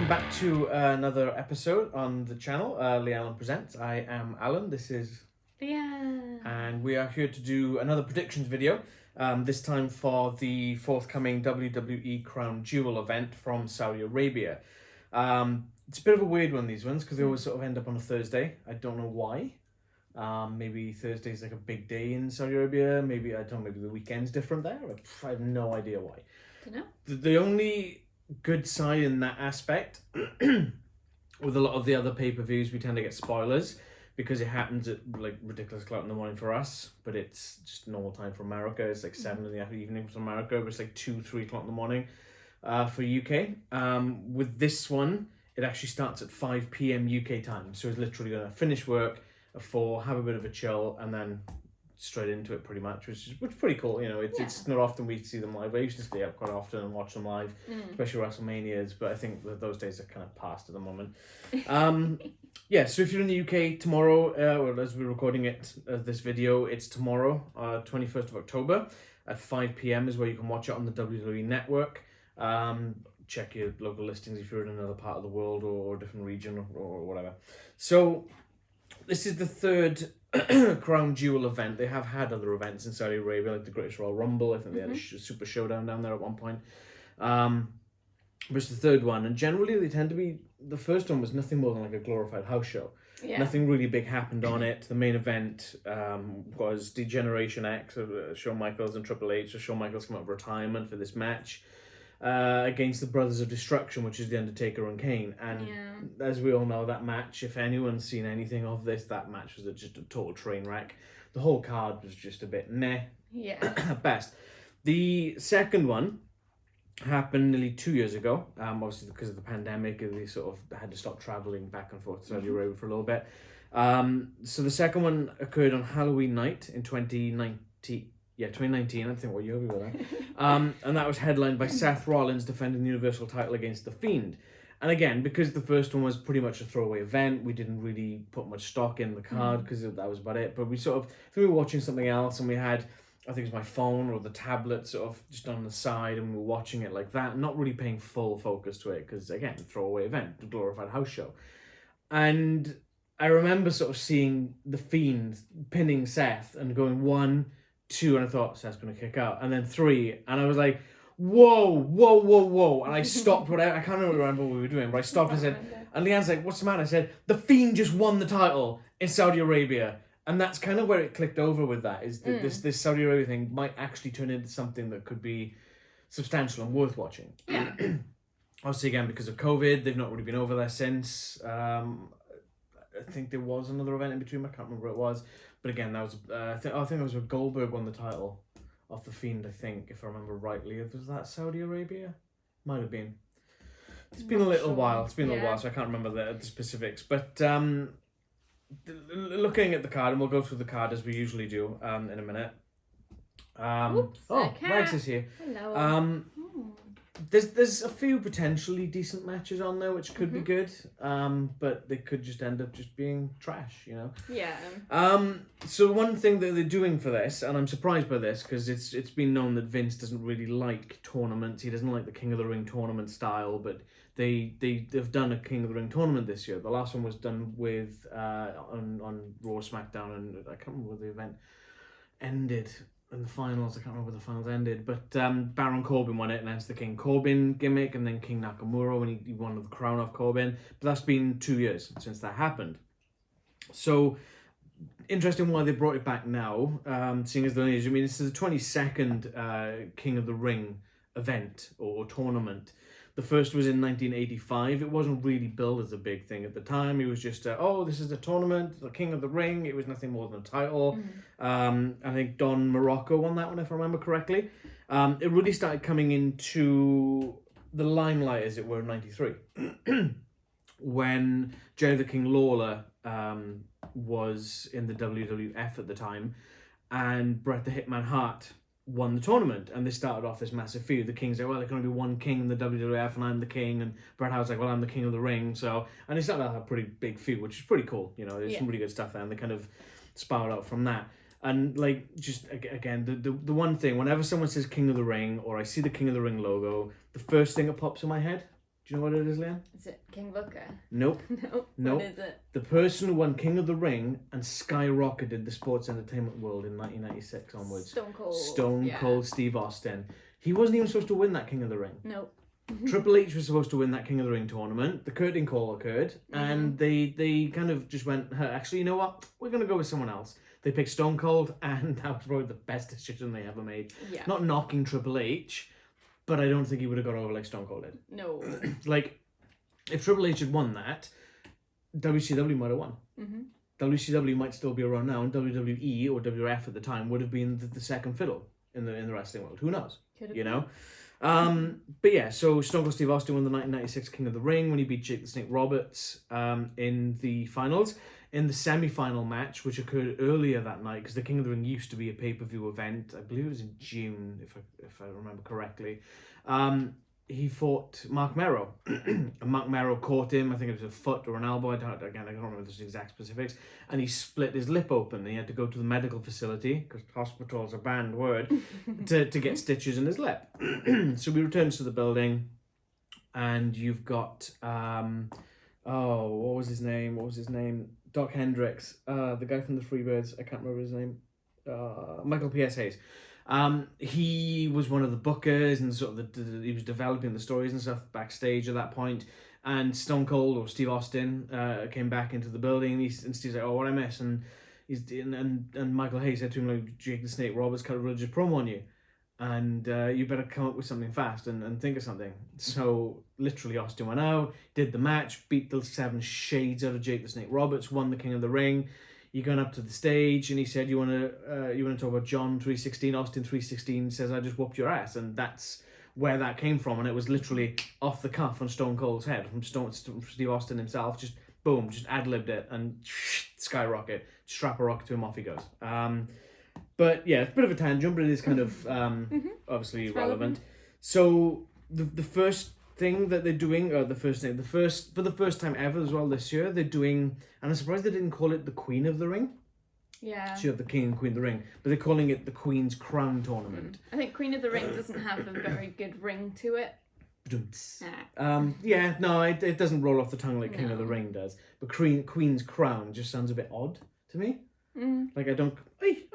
welcome back to another episode on the channel, Leanne Presents. I am Alan, this is Leanne. And we are here to do another predictions video, this time for the forthcoming WWE Crown Jewel event from Saudi Arabia. It's a bit of a weird one, these ones, because they always sort of end up on a Thursday. I don't know why. Maybe Thursday's like a big day in Saudi Arabia. Maybe, I don't know, maybe the weekend's different there. I have no idea why. Don't know. The only good side in that aspect, with a lot of the other pay-per-views, we tend to get spoilers because it happens at like ridiculous o'clock in the morning for us, but it's just normal time for America. It's like 7 in the evening for America, but it's like 2-3 o'clock in the morning for UK. With this one, it actually starts at 5 p.m. UK time, so it's literally going to finish work at 4, have a bit of a chill, and then straight into it pretty much, which is pretty cool. You know, it's not often we see them live. I used to stay up quite often and watch them live, especially WrestleManias, but I think that those days are kind of past at the moment. So if you're in the UK tomorrow, or as we're recording it, this video, it's tomorrow, 21st of October at 5 p.m. is where you can watch it on the WWE Network. Check your local listings if you're in another part of the world or a different region or whatever. So this is the third Crown Jewel event. They have had other events in Saudi Arabia, like the Greatest Royal Rumble. I think they had a Super Showdown down there at one point. But it's the third one, and generally they tend to be, the first one was nothing more than like a glorified house show. Yeah. Nothing really big happened on it. The main event was Degeneration X of Shawn Michaels and Triple H. So Shawn Michaels came out of retirement for this match against the Brothers of Destruction, which is The Undertaker and Kane. And as we all know, that match, if anyone's seen anything of this, that match was just a total train wreck. The whole card was just a bit meh. Yeah. At best. The second one happened nearly 2 years ago, obviously because of the pandemic, and they sort of had to stop traveling back and forth to Saudi Arabia for a little bit. So the second one occurred on Halloween night in 2019. Yeah, 2019, I think what year we were there. And that was headlined by Seth Rollins defending the Universal title against The Fiend. And again, because the first one was pretty much a throwaway event, we didn't really put much stock in the card because that was about it. But we sort of, I think we were watching something else and we had, I think it was my phone or the tablet sort of just on the side, and we were watching it like that, not really paying full focus to it because, again, throwaway event, a glorified house show. And I remember sort of seeing The Fiend pinning Seth and going 1, 2, and I thought, Seth's going to kick out. And then 3, and I was like, whoa. And I stopped, I can't remember what we were doing, but I stopped and said, and Leanne's like, what's the matter? I said, The Fiend just won the title in Saudi Arabia. And that's kind of where it clicked over with that, is that this Saudi Arabia thing might actually turn into something that could be substantial and worth watching. Yeah. Obviously, again, because of COVID, they've not really been over there since. I think there was another event in between, I can't remember what it was. But again, that was, I think it was where Goldberg won the title off The Fiend, I think, if I remember rightly. Was that Saudi Arabia? Might have been. It's been a little while. It's been a little while, so I can't remember the specifics. But looking at the card, and we'll go through the card as we usually do in a minute. Max is here. Hello. There's a few potentially decent matches on there which could be good, but they could just end up just being trash, you know. Yeah. So one thing that they're doing for this, and I'm surprised by this because it's been known that Vince doesn't really like tournaments. He doesn't like the King of the Ring tournament style, but they've done a King of the Ring tournament this year. The last one was done with on Raw, Smackdown, and I can't remember where the event ended. In the finals, I can't remember where the finals ended, but Baron Corbin won it, and that's the King Corbin gimmick, and then King Nakamura when he won the crown off Corbin. But that's been 2 years since that happened. So, interesting why they brought it back now, seeing as the lineage. I mean, this is the 22nd King of the Ring event or tournament. The first was in 1985. It wasn't really billed as a big thing at the time. It was just, this is the tournament, the King of the Ring. It was nothing more than a title. I think Don Morocco won that one, if I remember correctly. It really started coming into the limelight, as it were, in 93. When Jerry the King Lawler was in the WWF at the time, and Bret the Hitman Hart won the tournament, and they started off this massive feud. The King's like, well, there can only be one king in the WWF, and I'm the king, and Bret Hart's like, well, I'm the king of the ring. So, and they started out a pretty big feud, which is pretty cool. You know, there's some really good stuff there, and they kind of spiraled out from that. And like, just again, the one thing, whenever someone says King of the Ring, or I see the King of the Ring logo, the first thing that pops in my head Do you know what it is, Leanne? Is it King Booker? Nope. No. Nope. What is it? The person who won King of the Ring and skyrocketed the sports entertainment world in 1996 onwards. Stone Cold. Stone Cold Steve Austin. He wasn't even supposed to win that King of the Ring. Nope. Triple H was supposed to win that King of the Ring tournament. The curtain call occurred, and they kind of just went, actually, you know what? We're going to go with someone else. They picked Stone Cold, and that was probably the best decision they ever made. Yeah. Not knocking Triple H, but I don't think he would have got over like Stone Cold did. No. Like, if Triple H had won that, WCW might have won. WCW might still be around now, and WWE or WF at the time would have been the second fiddle in the wrestling world. Who knows? You know? But yeah, so Stone Cold Steve Austin won the 1996 King of the Ring when he beat Jake the Snake Roberts in the finals. In the semi-final match, which occurred earlier that night, because the King of the Ring used to be a pay-per-view event, I believe it was in June, if I remember correctly. He fought Mark Merrow, and Mark Merrow caught him. I think it was a foot or an elbow. I don't remember the exact specifics. And he split his lip open. He had to go to the medical facility, because hospital is a banned word, to get stitches in his lip. So we returns to the building, and you've got what was his name? Doc Hendricks, the guy from the Freebirds. I can't remember his name. Michael P.S. Hayes. He was one of the bookers, and sort of he was developing the stories and stuff backstage at that point. And Stone Cold or Steve Austin came back into the building, and Steve's like, "Oh, what I miss?" And and Michael Hayes said to him, like, "Jake the Snake Roberts cut a religious promo on you, and you better come up with something fast and think of something." So literally, Austin went out, did the match, beat the 7 shades out of Jake the Snake Roberts, won the King of the Ring. You're going up to the stage, and he said, "You want to talk about John 3:16? Austin 3:16 says I just whooped your ass," and that's where that came from. And it was literally off the cuff on Stone Cold's head from Steve Austin himself. Just boom, just ad-libbed it and skyrocket, strap a rocket to him, off he goes. But yeah, it's a bit of a tangent, but it is kind of obviously relevant. So the first thing that they're doing, for the first time ever as well this year, they're doing, and I'm surprised they didn't call it the Queen of the Ring. Yeah. So you have the King and Queen of the Ring, but they're calling it the Queen's Crown Tournament. I think Queen of the Ring doesn't have a very good ring to it. It doesn't roll off the tongue like King of the Ring does. But Queen's Crown just sounds a bit odd to me. Like I don't. Hey!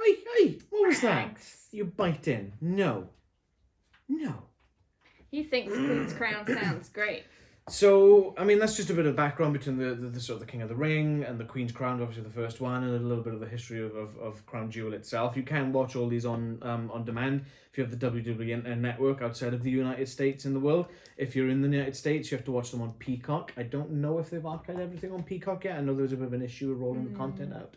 What was that? You bite in? No. He thinks Queen's Crown sounds great. So, I mean, that's just a bit of background between the sort of the King of the Ring and the Queen's Crown, obviously the first one, and a little bit of the history of Crown Jewel itself. You can watch all these on demand if you have the WWE network outside of the United States in the world. If you're in the United States, you have to watch them on Peacock. I don't know if they've archived everything on Peacock yet. I know there was a bit of an issue with rolling the content out.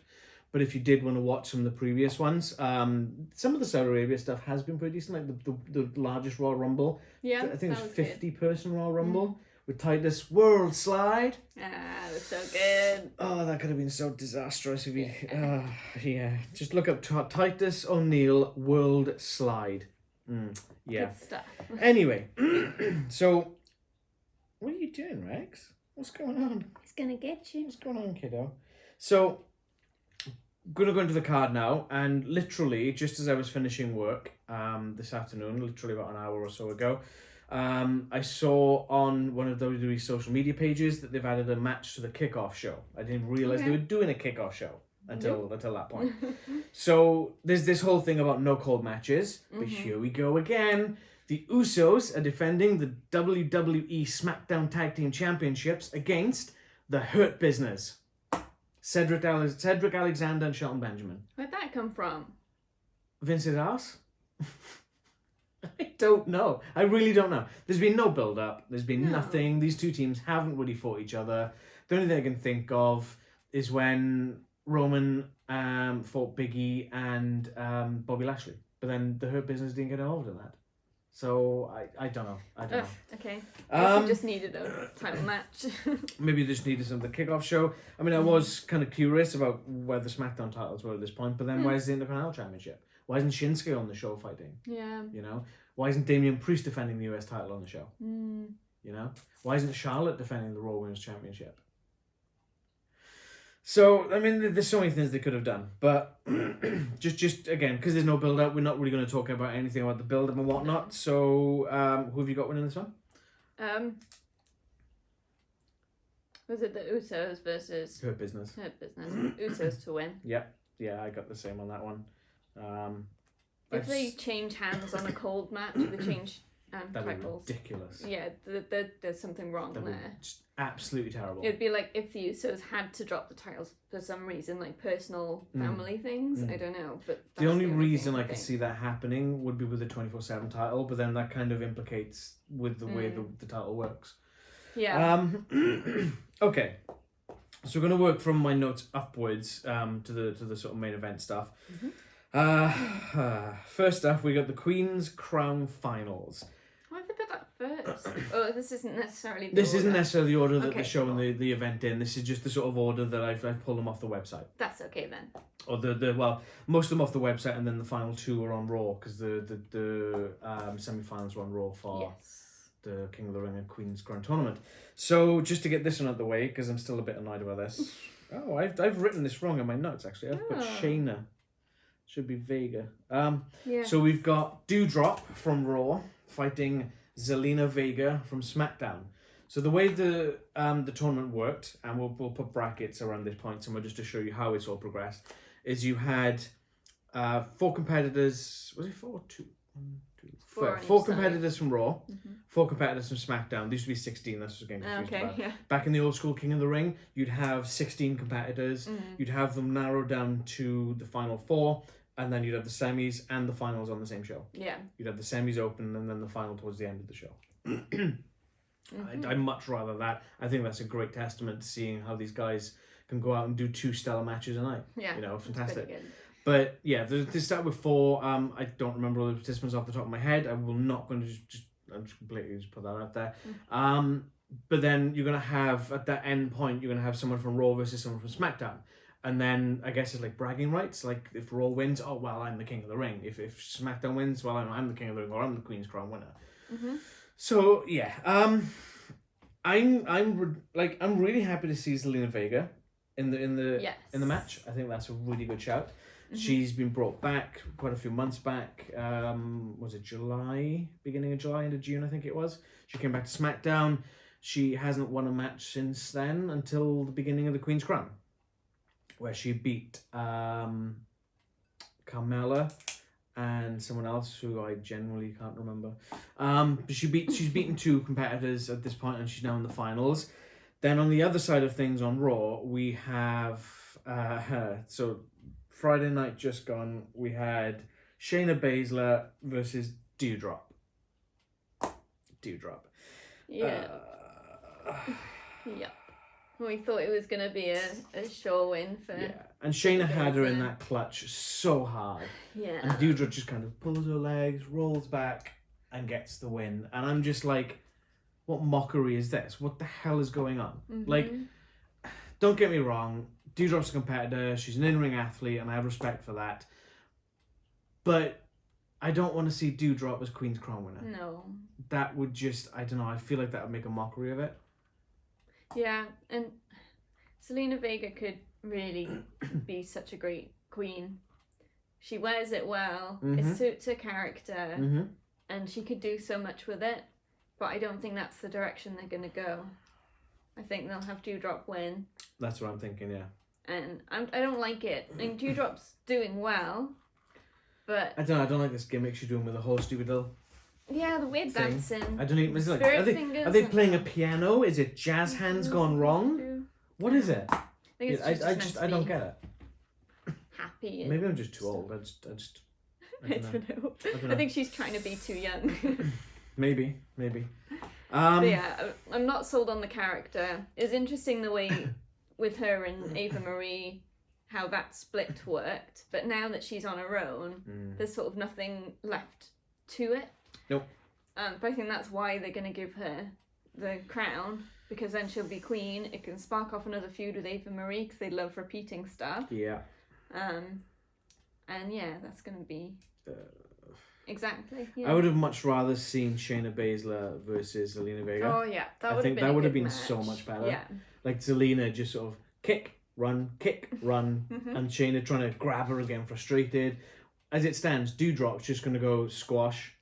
But if you did want to watch some of the previous ones, some of the Saudi Arabia stuff has been pretty decent, like the largest Royal Rumble. Yeah, I think it was 50-person Royal Rumble with Titus World Slide. That was so good. Oh, that could have been so disastrous if you... Just look up Titus O'Neil World Slide. Yeah. Good stuff. Anyway, so what are you doing, Rex? What's going on? He's gonna get you. What's going on, kiddo? So... Gonna go into the card now, and literally just as I was finishing work this afternoon, literally about an hour or so ago, I saw on one of WWE's social media pages that they've added a match to the kickoff show. I didn't realize they were doing a kickoff show until that point. So there's this whole thing about no cold matches, but here we go again. The Usos are defending the WWE Smackdown Tag Team Championships against the Hurt Business. Cedric Alexander and Shelton Benjamin. Where'd that come from? Vince's ass? I don't know. I really don't know. There's been no build-up. There's been nothing. These two teams haven't really fought each other. The only thing I can think of is when Roman fought Biggie and Bobby Lashley. But then the Hurt Business didn't get involved in that. So I don't know. Okay. I just needed a title match. Maybe they just needed some of the kickoff show. I mean, I was kind of curious about where the SmackDown titles were at this point, but then where's the Intercontinental Championship? Why isn't Shinsuke on the show fighting? Yeah. You know? Why isn't Damian Priest defending the US title on the show? You know? Why isn't Charlotte defending the Raw Women's Championship? So, I mean, there's so many things they could have done. But, just again, because there's no build-up, we're not really going to talk about anything about the build-up and whatnot. So, who have you got winning this one? Was it the Usos versus Hurt Business. Usos to win. Yep. Yeah, I got the same on that one. If they change hands on a cold match, they change that'd titles. be ridiculous. Yeah, there's something wrong That'd there. be just absolutely terrible. It'd be like if the Usos had to drop the titles for some reason, like personal family things. I don't know, but the only reason I could see that happening would be with the 24/7 title, but then that kind of implicates with the way the title works. Yeah. Okay. So we're going to work from my notes upwards to the sort of main event stuff. First up, we got the Queen's Crown Finals. Why have they put that first? Oh, this isn't necessarily the This order. isn't necessarily the order that Okay, they're showing the event in. This is just the sort of order that I've pulled them off the website. That's okay then. Or well, most of them off the website, and then the final two are on Raw because the semi-finals were on Raw for the King of the Ring and Queen's Crown tournament. So just to get this one out of the way, because I'm still a bit annoyed about this. Oh, I've written this wrong in my notes actually. I've put Shayna. Should be Vega. So we've got Doudrop from Raw fighting Zelina Vega from Smackdown. So the way the tournament worked, and we'll put brackets around this point somewhere just to show you how it's all progressed, is you had 4 competitors. Was it 4 or 2? 1, 2, 4 competitors from Raw, 4 competitors from SmackDown. These used to be 16. That's what getting confused about. Yeah. Back in the old school King of the Ring, you'd have 16 competitors. You'd have them narrowed down to the final 4. And then you'd have the semis and the finals on the same show. Yeah. You'd have the semis open and then the final towards the end of the show. I'd much rather that. I think that's a great testament to seeing how these guys can go out and do 2 stellar matches a night. Yeah. You know, fantastic. But yeah, to start with 4, I don't remember all the participants off the top of my head. I'm not going to I'm just completely just put that out there. But then you're going to have, at that end point, you're going to have someone from Raw versus someone from SmackDown. And then I guess it's like bragging rights. Like if Raw wins, oh well, I'm the King of the Ring. If SmackDown wins, well, I'm the King of the Ring, or I'm the Queen's Crown winner. So yeah, I'm really happy to see Zelina Vega in the match. I think that's a really good shout. She's been brought back quite a few months back. Was it July? Beginning of July, end of June, I think it was. She came back to SmackDown. She hasn't won a match since then until the beginning of the Queen's Crown, where she beat Carmella and someone else who I genuinely can't remember. But she's beaten 2 competitors at this point, and she's now in the finals. Then on the other side of things on Raw, we have so Friday night just gone. We had Shayna Baszler versus Doudrop. Yeah. Yep. We thought it was going to be a sure win for... Yeah, and Shayna had her in that clutch so hard. Yeah. And Doudrop just kind of pulls her legs, rolls back, and gets the win. And I'm just like, what mockery is this? What the hell is going on? Like, don't get me wrong, Doudrop's a competitor, she's an in-ring athlete, and I have respect for that. But I don't want to see Doudrop as Queen's Crown winner. No. That would just, I don't know, I feel like that would make a mockery of it. Yeah, and Zelina Vega could really be such a great queen. She wears it well, it suits her character, and she could do so much with it, but I don't think that's the direction they're going to go. I think they'll have Doudrop win. That's what I'm thinking, yeah. And I don't like it. I mean, Doudrop's doing well, but... I don't like this gimmick she's doing with the whole stupid little... Yeah, the weird thing. Dancing. I don't even... Is it like, are they playing a piano? Is it jazz hands gone wrong? What is it? I think it's I don't get it. Happy. Maybe I'm just too old. I don't know. I think she's trying to be too young. Maybe. But yeah, I'm not sold on the character. It's interesting the way with her and Ava Marie, how that split worked. But now that she's on her own, there's sort of nothing left to it. Nope. But I think that's why they're going to give her the crown, because then she'll be queen. It can spark off another feud with Ava Marie, because they love repeating stuff. Yeah. And yeah, that's going to be... Exactly. Yeah. I would have much rather seen Shayna Baszler versus Zelina Vega. Oh yeah, I think that would have been so much better. Yeah. Like Zelina just sort of kick, run, and Shayna trying to grab her again, frustrated. As it stands, Doudrop's just going to go squash.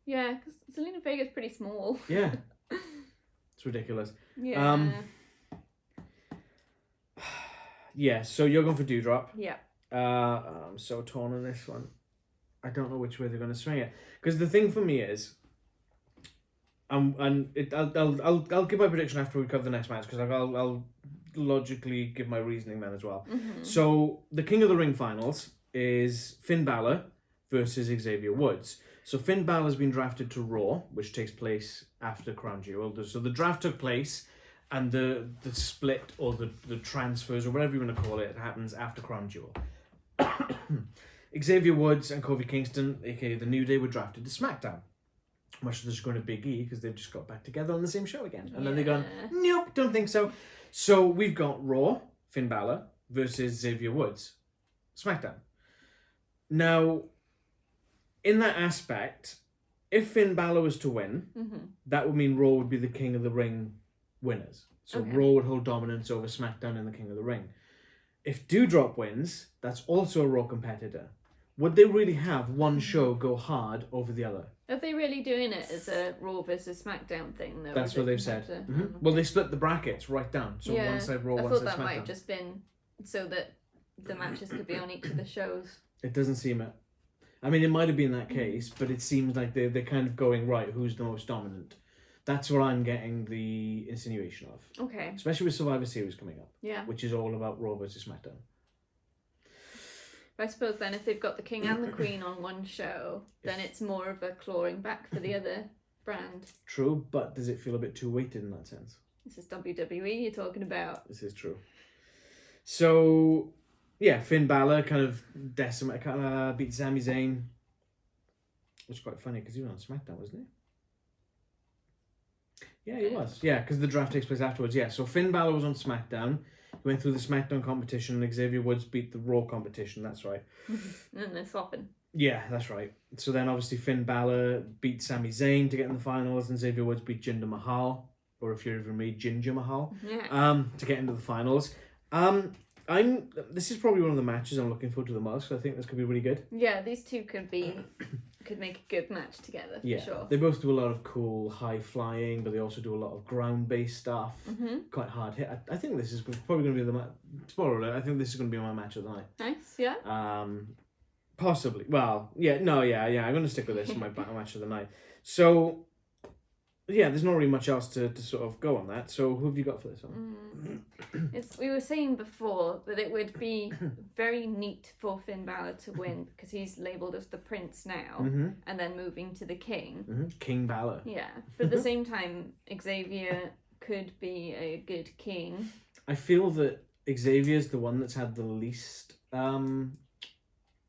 Yeah, because Zelina Vega's pretty small. Yeah. It's ridiculous. Yeah. Yeah, so you're going for Doudrop. Yeah. I'm so torn on this one. I don't know which way they're going to swing it. Because the thing for me is, I'll give my prediction after we cover the next match, because I'll logically give my reasoning then as well. Mm-hmm. So the King of the Ring finals is Finn Balor versus Xavier Woods. So Finn Balor's been drafted to Raw, which takes place after Crown Jewel. So the draft took place, and the split or the transfers or whatever you want to call it happens after Crown Jewel. Xavier Woods and Kofi Kingston, aka the New Day, were drafted to SmackDown. Much as they're just going to Big E because they've just got back together on the same show again. And then they've gone, nope, don't think so. So we've got Raw, Finn Balor versus Xavier Woods, SmackDown. Now, in that aspect, if Finn Balor was to win, that would mean Raw would be the King of the Ring winners. So Raw would hold dominance over SmackDown in the King of the Ring. If Doudrop wins, that's also a Raw competitor. Would they really have one show go hard over the other? Are they really doing it as a Raw versus SmackDown thing, though? That's what they've said. Well, they split the brackets right down. So one side Raw, one side SmackDown. I thought that might have just been so that the matches could be on each of the shows. It doesn't seem it. I mean, it might have been that case, but it seems like they're kind of going, right, who's the most dominant? That's what I'm getting the insinuation of. Okay. Especially with Survivor Series coming up. Yeah. Which is all about Raw versus SmackDown. I suppose then if they've got the King and the Queen on one show, then it's more of a clawing back for the other brand. True, but does it feel a bit too weighted in that sense? This is WWE you're talking about. This is true. So, yeah, Finn Balor kind of beat Sami Zayn. Which is quite funny because he was on SmackDown, wasn't he? Yeah, he was. Yeah, because the draft takes place afterwards. Yeah, so Finn Balor was on SmackDown. He went through the SmackDown competition, and Xavier Woods beat the Raw competition. That's right. And they're swapping. Yeah, that's right. So then obviously Finn Balor beat Sami Zayn to get in the finals, and Xavier Woods beat Jinder Mahal, or if you're even read Ginger Mahal, to get into the finals. This is probably one of the matches I'm looking forward to the most. I think this could be really good. Yeah, these two could make a good match together for sure. They both do a lot of cool high flying, but they also do a lot of ground based stuff. Quite hard hit. I think this is probably going to be the spoiler alert. I think this is going to be my match of the night. Nice, yeah. Possibly. Well, I'm going to stick with this for my match of the night. So, yeah, there's not really much else to sort of go on that. So, who have you got for this one? We were saying before that it would be very neat for Finn Balor to win because he's labelled as the Prince now and then moving to the King. King Balor. Yeah. But at the same time, Xavier could be a good king. I feel that Xavier's the one that's had the least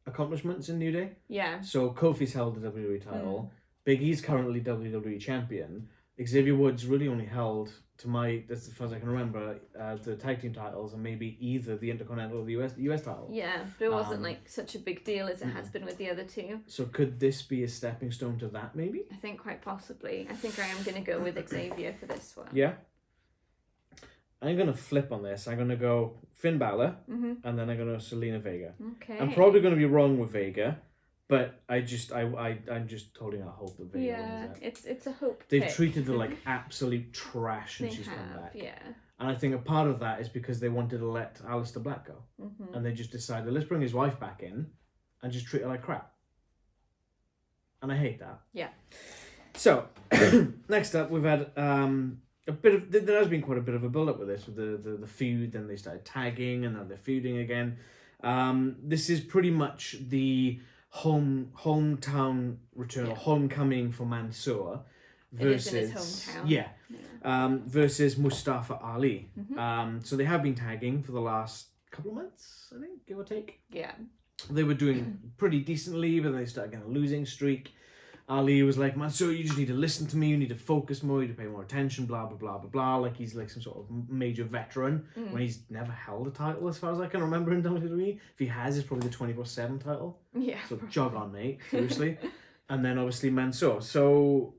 accomplishments in New Day. Yeah. So Kofi's held the WWE title. Big E's currently WWE champion. Xavier Woods really only held, as far as I can remember, the tag team titles and maybe either the Intercontinental or the US title. Yeah, but it wasn't such a big deal as it has been with the other two. So could this be a stepping stone to that maybe? I think quite possibly. I think I am going to go with Xavier for this one. Yeah. I'm going to flip on this. I'm going to go Finn Balor and then I'm going to go Zelina Vega. Okay. I'm probably going to be wrong with Vega. But I'm just holding out hope that Vega wins it. It's a hope. They've treated her like absolute trash since she's come back. Yeah. And I think a part of that is because they wanted to let Aleister Black go, and they just decided let's bring his wife back in, and just treat her like crap. And I hate that. Yeah. So next up, we've had there has been quite a bit of a build up with this, with the feud. Then they started tagging, and now they're feuding again. This is pretty much the hometown return or homecoming for Mansoor versus it is in his hometown. Versus Mustafa Ali. So they have been tagging for the last couple of months, I think, give or take. Yeah. They were doing pretty decently, but then they started getting a losing streak. Ali was like, Mansoor, you just need to listen to me, you need to focus more, you need to pay more attention, blah, blah, blah, blah, blah. Like he's like some sort of major veteran when he's never held a title as far as I can remember in WWE. If he has, it's probably the 24/7 title. Yeah. So jog on, mate, seriously. And then obviously Mansoor. So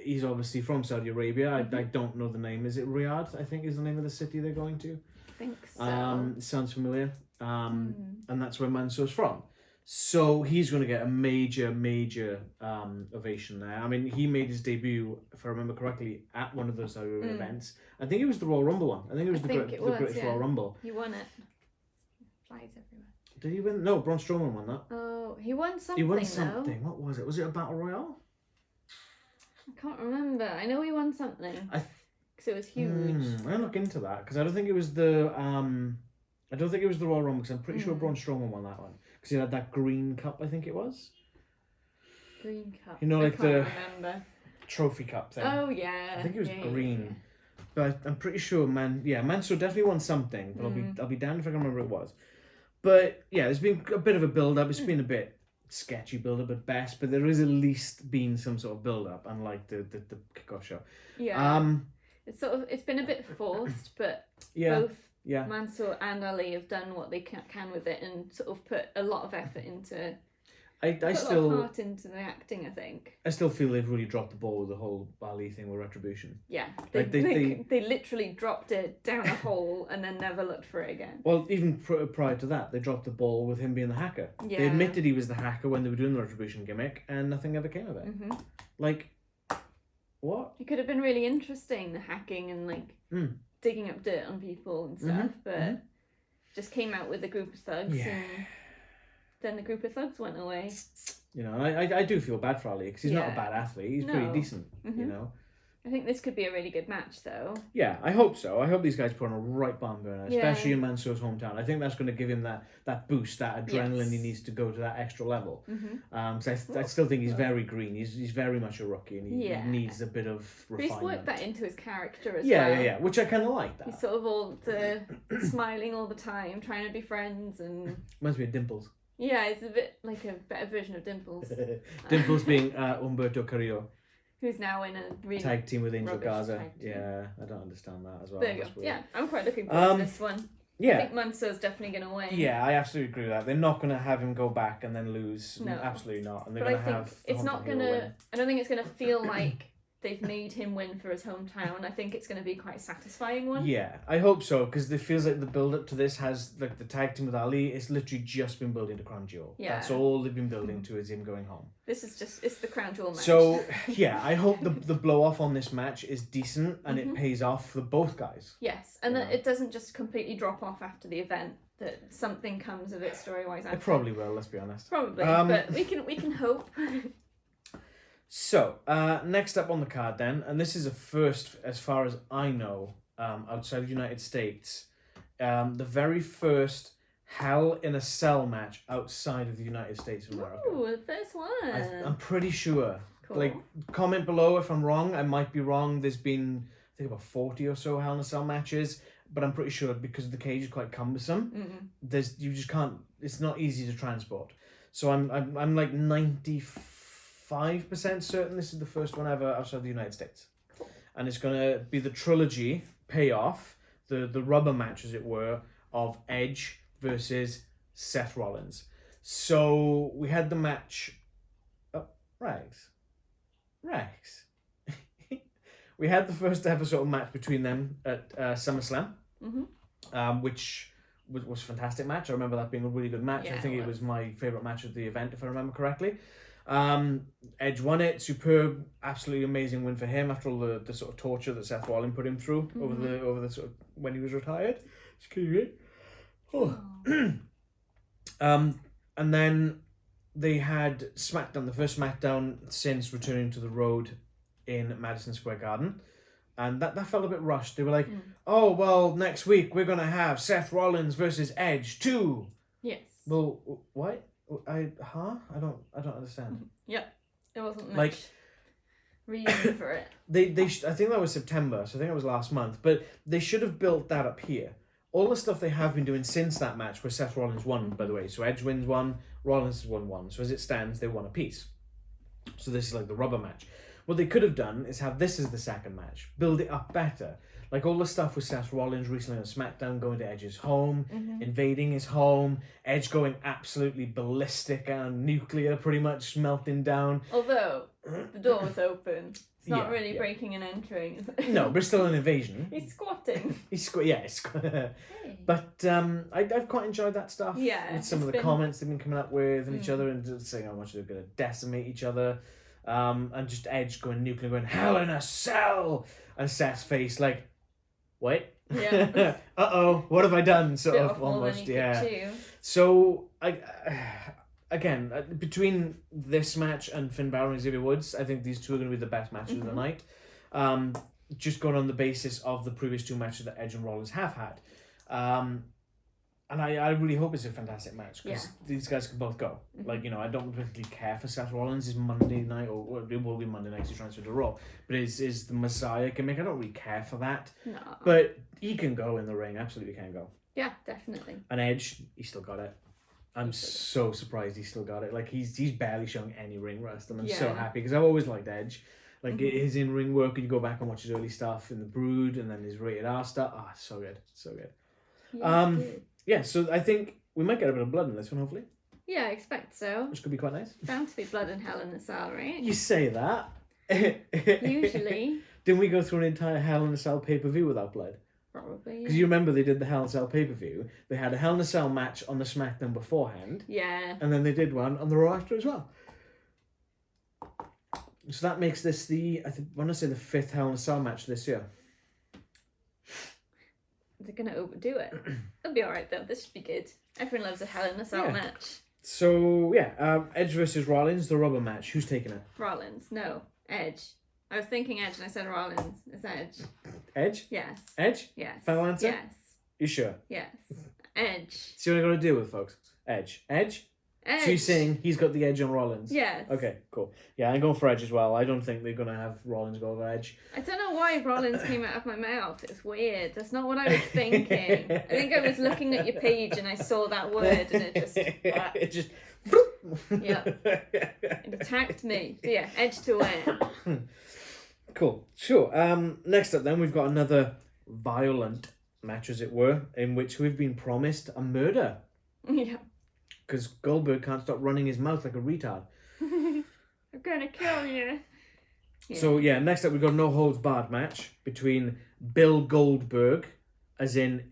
he's obviously from Saudi Arabia. I don't know the name. Is it Riyadh, I think is the name of the city they're going to? I think so. Sounds familiar. And that's where Mansoor's from. So he's going to get a major ovation there. I mean, he made his debut, if I remember correctly, at one of those events. I think it was the Royal Rumble one. I think it was the British Royal Rumble. He won it. flies everywhere. Did he win? No, Braun Strowman won that. Oh, he won something. He won something. What was it? Was it a battle royale? I can't remember. I know he won something. Because it was huge. I'm gonna look into that because I don't think it was the Royal Rumble because I'm pretty sure Braun Strowman won that one because he had that green cup. I think it was. Green cup. You know, like the remember. trophy cup thing. Oh yeah. I think it was green. Yeah. But I'm pretty sure Mansoor definitely won something, but I'll be damned if I can remember what it was. But yeah, there's been a bit of a build up. It's been a bit sketchy build up at best, but there is at least been some sort of build up, unlike the kickoff show. Yeah. It's been a bit forced, but both Mansoor and Ali have done what they can with it and sort of put a lot of effort into. I put a still lot of heart into the acting. I think. I still feel they've really dropped the ball with the whole Ali thing with Retribution. Yeah, they literally dropped it down a hole and then never looked for it again. Well, even prior to that, they dropped the ball with him being the hacker. Yeah. They admitted he was the hacker when they were doing the Retribution gimmick, and nothing ever came of it. Mm-hmm. Like, what? It could have been really interesting, the hacking and like digging up dirt on people and stuff, but just came out with a group of thugs and then the group of thugs went away. You know, and I do feel bad for Ali because he's not a bad athlete. He's pretty decent, you know. I think this could be a really good match, though. Yeah, I hope so. I hope these guys put on a right barn burner, especially in Mansoor's hometown. I think that's going to give him that boost, that adrenaline he needs to go to that extra level. So I still think he's very green. He's very much a rookie, and he needs a bit of refinement. But he's worked that into his character as well. Yeah, which I kind of like that. He's sort of all smiling all the time, trying to be friends, and reminds me of Dimples. Yeah, it's a bit like a better version of Dimples. Dimples being Humberto Carrillo. Who's now in a really tag team with Angel Garza. Yeah, I don't understand that as well. There you go. Yeah, I'm quite looking forward to this one. Yeah. I think Mansoor's definitely going to win. Yeah, I absolutely agree with that. They're not going to have him go back and then lose. No. Absolutely not. And they're but going I to think have. It's not going to. I don't think it's going to feel like they've made him win for his hometown. I think it's going to be quite a satisfying one. Yeah, I hope so, because it feels like the build up to this has, like the tag team with Ali, it's literally just been building to Crown Jewel. Yeah. That's all they've been building to is him going home. This is it's the Crown Jewel match. So, yeah, I hope the blow off on this match is decent and it pays off for both guys. Yes, and that it doesn't just completely drop off after the event, that something comes of it story-wise. It probably will, let's be honest. Probably, but we can hope. So, next up on the card then, and this is a first as far as I know, outside of the United States, the very first Hell in a Cell match outside of the United States of America. Ooh, the first one. I'm pretty sure. Cool. Like, comment below if I'm wrong. I might be wrong. There's been, I think, about 40 or so Hell in a Cell matches, but I'm pretty sure because the cage is quite cumbersome. You just can't. It's not easy to transport. So I'm like 95% certain this is the first one ever outside the United States. Cool. And it's going to be the trilogy payoff, the rubber match, as it were, of Edge versus Seth Rollins. So we had the match. Oh, Rex. We had the first ever sort of match between them at SummerSlam, which was a fantastic match. I remember that being a really good match. Yeah, I think it was my favourite match of the event, if I remember correctly. Edge won it. Superb, absolutely amazing win for him after all the sort of torture that Seth Rollins put him through over the sort of when he was retired. Excuse me. Oh. And then they had Smackdown, the first Smackdown since returning to the road in Madison Square Garden. And that felt a bit rushed. They were like, oh, well, next week we're going to have Seth Rollins versus Edge 2. Yes. Well, what? I don't understand. Yeah, it wasn't much like reason for it. I think that was September, so I think it was last month. But they should have built that up here. All the stuff they have been doing since that match, where Seth Rollins won, by the way. So Edge wins one, Rollins has won one. So as it stands, they won a piece. So this is like the rubber match. What they could have done is have this as the second match, build it up better. Like all the stuff with Seth Rollins recently on SmackDown, going to Edge's home, invading his home, Edge going absolutely ballistic and nuclear, pretty much melting down. Although the door was open, it's not really breaking and entering. No, but it's still an invasion. He's squatting. But I've quite enjoyed that stuff. Yeah, with some of the comments they've been coming up with and each other, and just saying how much they're going to decimate each other. And just Edge going nuclear, going Hell in a Cell, and Seth's face like, wait, Yeah. What have I done? Sort Bit of off more than almost, he could yeah. chew. So again, between this match and Finn Balor and Xavier Woods, I think these two are going to be the best matches of the night. Just going on the basis of the previous two matches that Edge and Rollins have had. And I really hope it's a fantastic match because these guys can both go. Like, you know, I don't particularly care for Seth Rollins' Monday night, or it will be Monday night, he's transferred to Raw. But is the Messiah gimmick, I don't really care for that. No. But he can go in the ring, absolutely can go. Yeah, definitely. And Edge, he still got it. I'm so surprised he still got it. Like, he's barely showing any ring rust, and I'm so happy because I've always liked Edge. Like, his in-ring work, and you go back and watch his early stuff in the Brood, and then his Rated R stuff. So good. So good. Yeah, so I think we might get a bit of blood in this one, hopefully. Yeah, I expect so. Which could be quite nice. Bound to be blood and Hell in a Cell, right? You say that. Usually. Didn't we go through an entire Hell in a Cell pay-per-view without blood? Probably. Because you remember they did the Hell in a Cell pay-per-view. They had a Hell in a Cell match on the Smackdown beforehand. Yeah. And then they did one on the Raw after as well. So that makes this I want to say the 5th Hell in a Cell match this year. They're going to overdo it. It'll be alright though. This should be good. Everyone loves a Hell in a Cell match. So, Edge versus Rollins, the rubber match. Who's taking it? Rollins. No. Edge. I was thinking Edge and I said Rollins. It's Edge. Edge? Yes. Edge? Yes. Final answer? Yes. You sure? Yes. Edge. See what I got to deal with, folks? Edge. Edge? Edge. So you're saying he's got the edge on Rollins? Yes. Okay, cool. Yeah, I'm going for Edge as well. I don't think they're going to have Rollins go over Edge. I don't know why Rollins came out of my mouth. It's weird. That's not what I was thinking. I think I was looking at your page and I saw that word and it just... It just... Yeah. It attacked me. So yeah, Edge to win. Cool. Sure. Next up then, we've got another violent match, as it were, in which we've been promised a murder. Yeah. Because Goldberg can't stop running his mouth like a retard. I'm gonna kill you. Yeah. So next up we've got a no holds barred match between Bill Goldberg, as in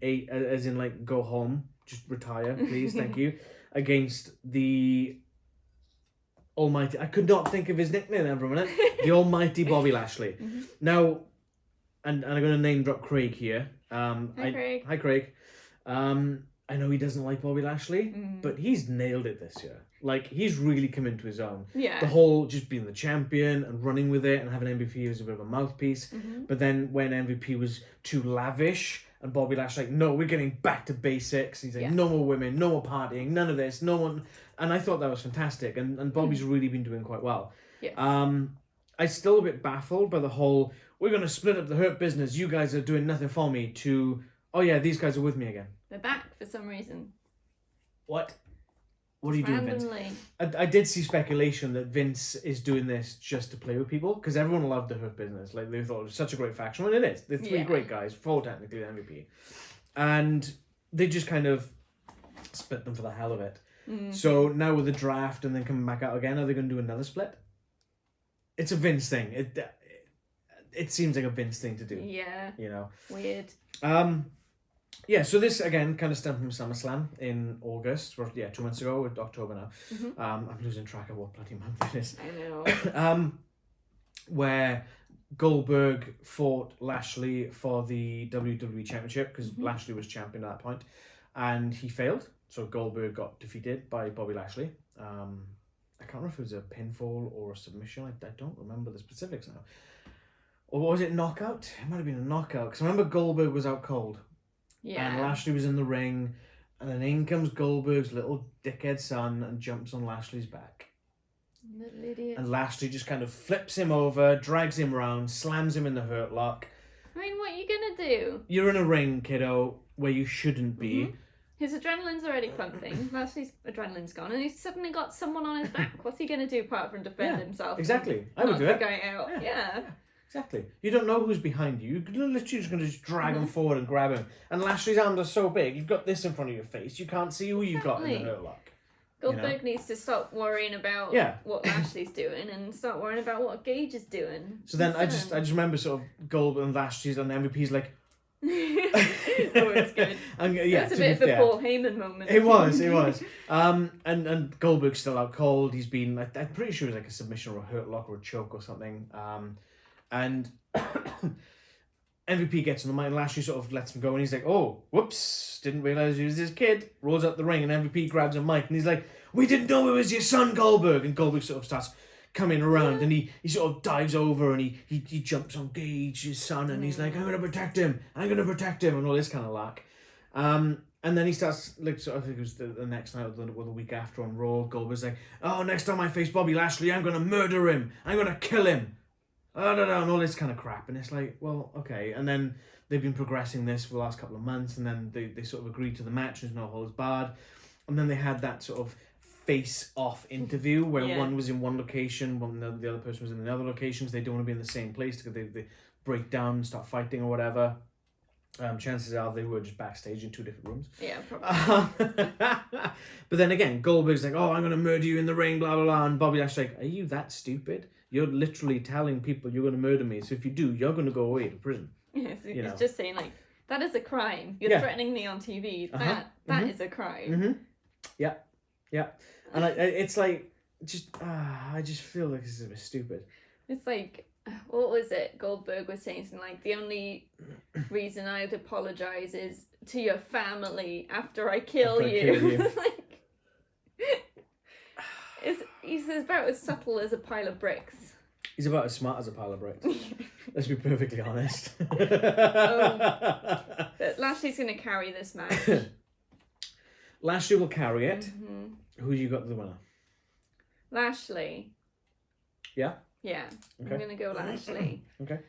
like go home, just retire, please, thank you, against the almighty. I could not think of his nickname there for a minute. The almighty Bobby Lashley. Now, and I'm going to name drop Craig here. Craig. Hi, Craig. I know he doesn't like Bobby Lashley, but he's nailed it this year. Like, he's really come into his own. Yeah. The whole just being the champion and running with it and having MVP as a bit of a mouthpiece. But then when MVP was too lavish and Bobby Lashley, like, no, we're getting back to basics. He's like, no more women, no more partying, none of this, no one. And I thought that was fantastic. And Bobby's really been doing quite well. Yes. I'm still a bit baffled by the whole, we're going to split up the Hurt Business, you guys are doing nothing for me, to, oh yeah, these guys are with me again. They're back for some reason. What? What are you doing, Vince? Randomly. I did see speculation that Vince is doing this just to play with people, because everyone loved the Hurt Business. Like, they thought it was such a great faction. Well, it is. They're three great guys, 4 technically the MVP. And they just kind of split them for the hell of it. So now with the draft and then coming back out again, are they going to do another split? It's a Vince thing. It seems like a Vince thing to do. Yeah. You know? Weird. Yeah, so this, again, kind of stemmed from SummerSlam in August, or 2 months ago, with October now. I'm losing track of what bloody month it is. I know. Where Goldberg fought Lashley for the WWE Championship, because Lashley was champion at that point, and he failed. So Goldberg got defeated by Bobby Lashley. I can't remember if it was a pinfall or a submission. I don't remember the specifics now. Or was it knockout? It might have been a knockout, because I remember Goldberg was out cold. Yeah. And Lashley was in the ring, and then in comes Goldberg's little dickhead son and jumps on Lashley's back. Little idiot. And Lashley just kind of flips him over, drags him around, slams him in the hurt lock. I mean, what are you gonna do? You're in a ring, kiddo, where you shouldn't be. His adrenaline's already pumping. Lashley's adrenaline's gone, and he's suddenly got someone on his back. What's he gonna do apart from defend himself? Exactly. I would do it. Guy out. Yeah. Exactly. You don't know who's behind you. You're literally just going to just drag him forward and grab him. And Lashley's arms are so big, you've got this in front of your face. You can't see who you've got in the hurt lock. Goldberg needs to stop worrying about what Lashley's doing and start worrying about what Gage is doing. So then I just remember sort of Goldberg and Lashley's and the MVP's like... Oh, it's good. And, it's a bit of a Paul Heyman moment. It was. And Goldberg's still out cold. He's been... I'm pretty sure it was like a submission or a hurt lock or a choke or something. And MVP gets on the mic and Lashley sort of lets him go and he's like, oh, whoops, didn't realise he was his kid. Rolls up the ring and MVP grabs a mic and he's like, we didn't know it was your son, Goldberg. And Goldberg sort of starts coming around and he sort of dives over and he jumps on Gage, his son, and he's like, I'm going to protect him and all this kind of lack. And then he starts, like, sort of, I think it was the next night or the week after on Raw, Goldberg's like, oh, next time I face Bobby Lashley, I'm going to murder him. I'm going to kill him. And all this kind of crap. And it's like, well, okay. And then they've been progressing this for the last couple of months, and then they sort of agreed to the match, there's no holds barred. And then they had that sort of face-off interview where one was in one location, the other person was in the other locations. They don't want to be in the same place because they break down and start fighting or whatever. Chances are they were just backstage in 2 different rooms. Yeah, probably. But then again, Goldberg's like, oh, I'm going to murder you in the ring, blah, blah, blah. And Bobby Lashley's like, are you that stupid? You're literally telling people you're going to murder me. So if you do, you're going to go away to prison. Yes, it's just saying, like, that is a crime. You're threatening me on TV. That is a crime. Mm-hmm. Yeah. Yeah. And it's like, I just feel like this is a bit stupid. It's like, what was it? Goldberg was saying something like, the only reason I'd apologise is to your family after I kill you. Like, he's about as subtle as a pile of bricks. He's about as smart as a pile of bricks. Let's be perfectly honest. But Lashley's going to carry this match. Lashley will carry it. Mm-hmm. Who you got the winner? Lashley. Yeah? Yeah. Okay. I'm going to go Lashley. Okay.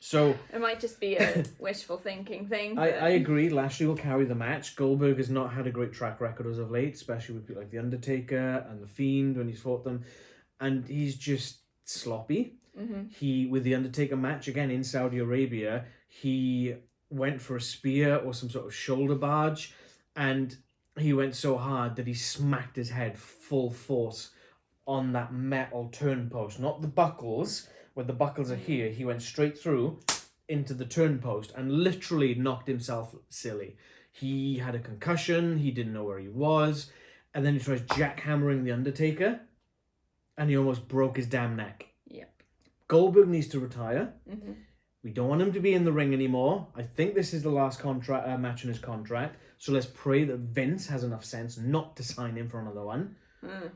So it might just be a wishful thinking thing. But I agree. Lashley will carry the match. Goldberg has not had a great track record as of late, especially with people like The Undertaker and The Fiend when he's fought them. And he's just sloppy. Mm-hmm. With the Undertaker match, again, in Saudi Arabia, he went for a spear or some sort of shoulder barge, and he went so hard that he smacked his head full force on that metal turnpost, not the buckles, where the buckles are here. He went straight through into the turnpost and literally knocked himself silly. He had a concussion, he didn't know where he was, and then he tries jackhammering the Undertaker, and he almost broke his damn neck. Yep. Goldberg needs to retire. Mm-hmm. We don't want him to be in the ring anymore. I think this is the last match in his contract, so let's pray that Vince has enough sense not to sign him for another one.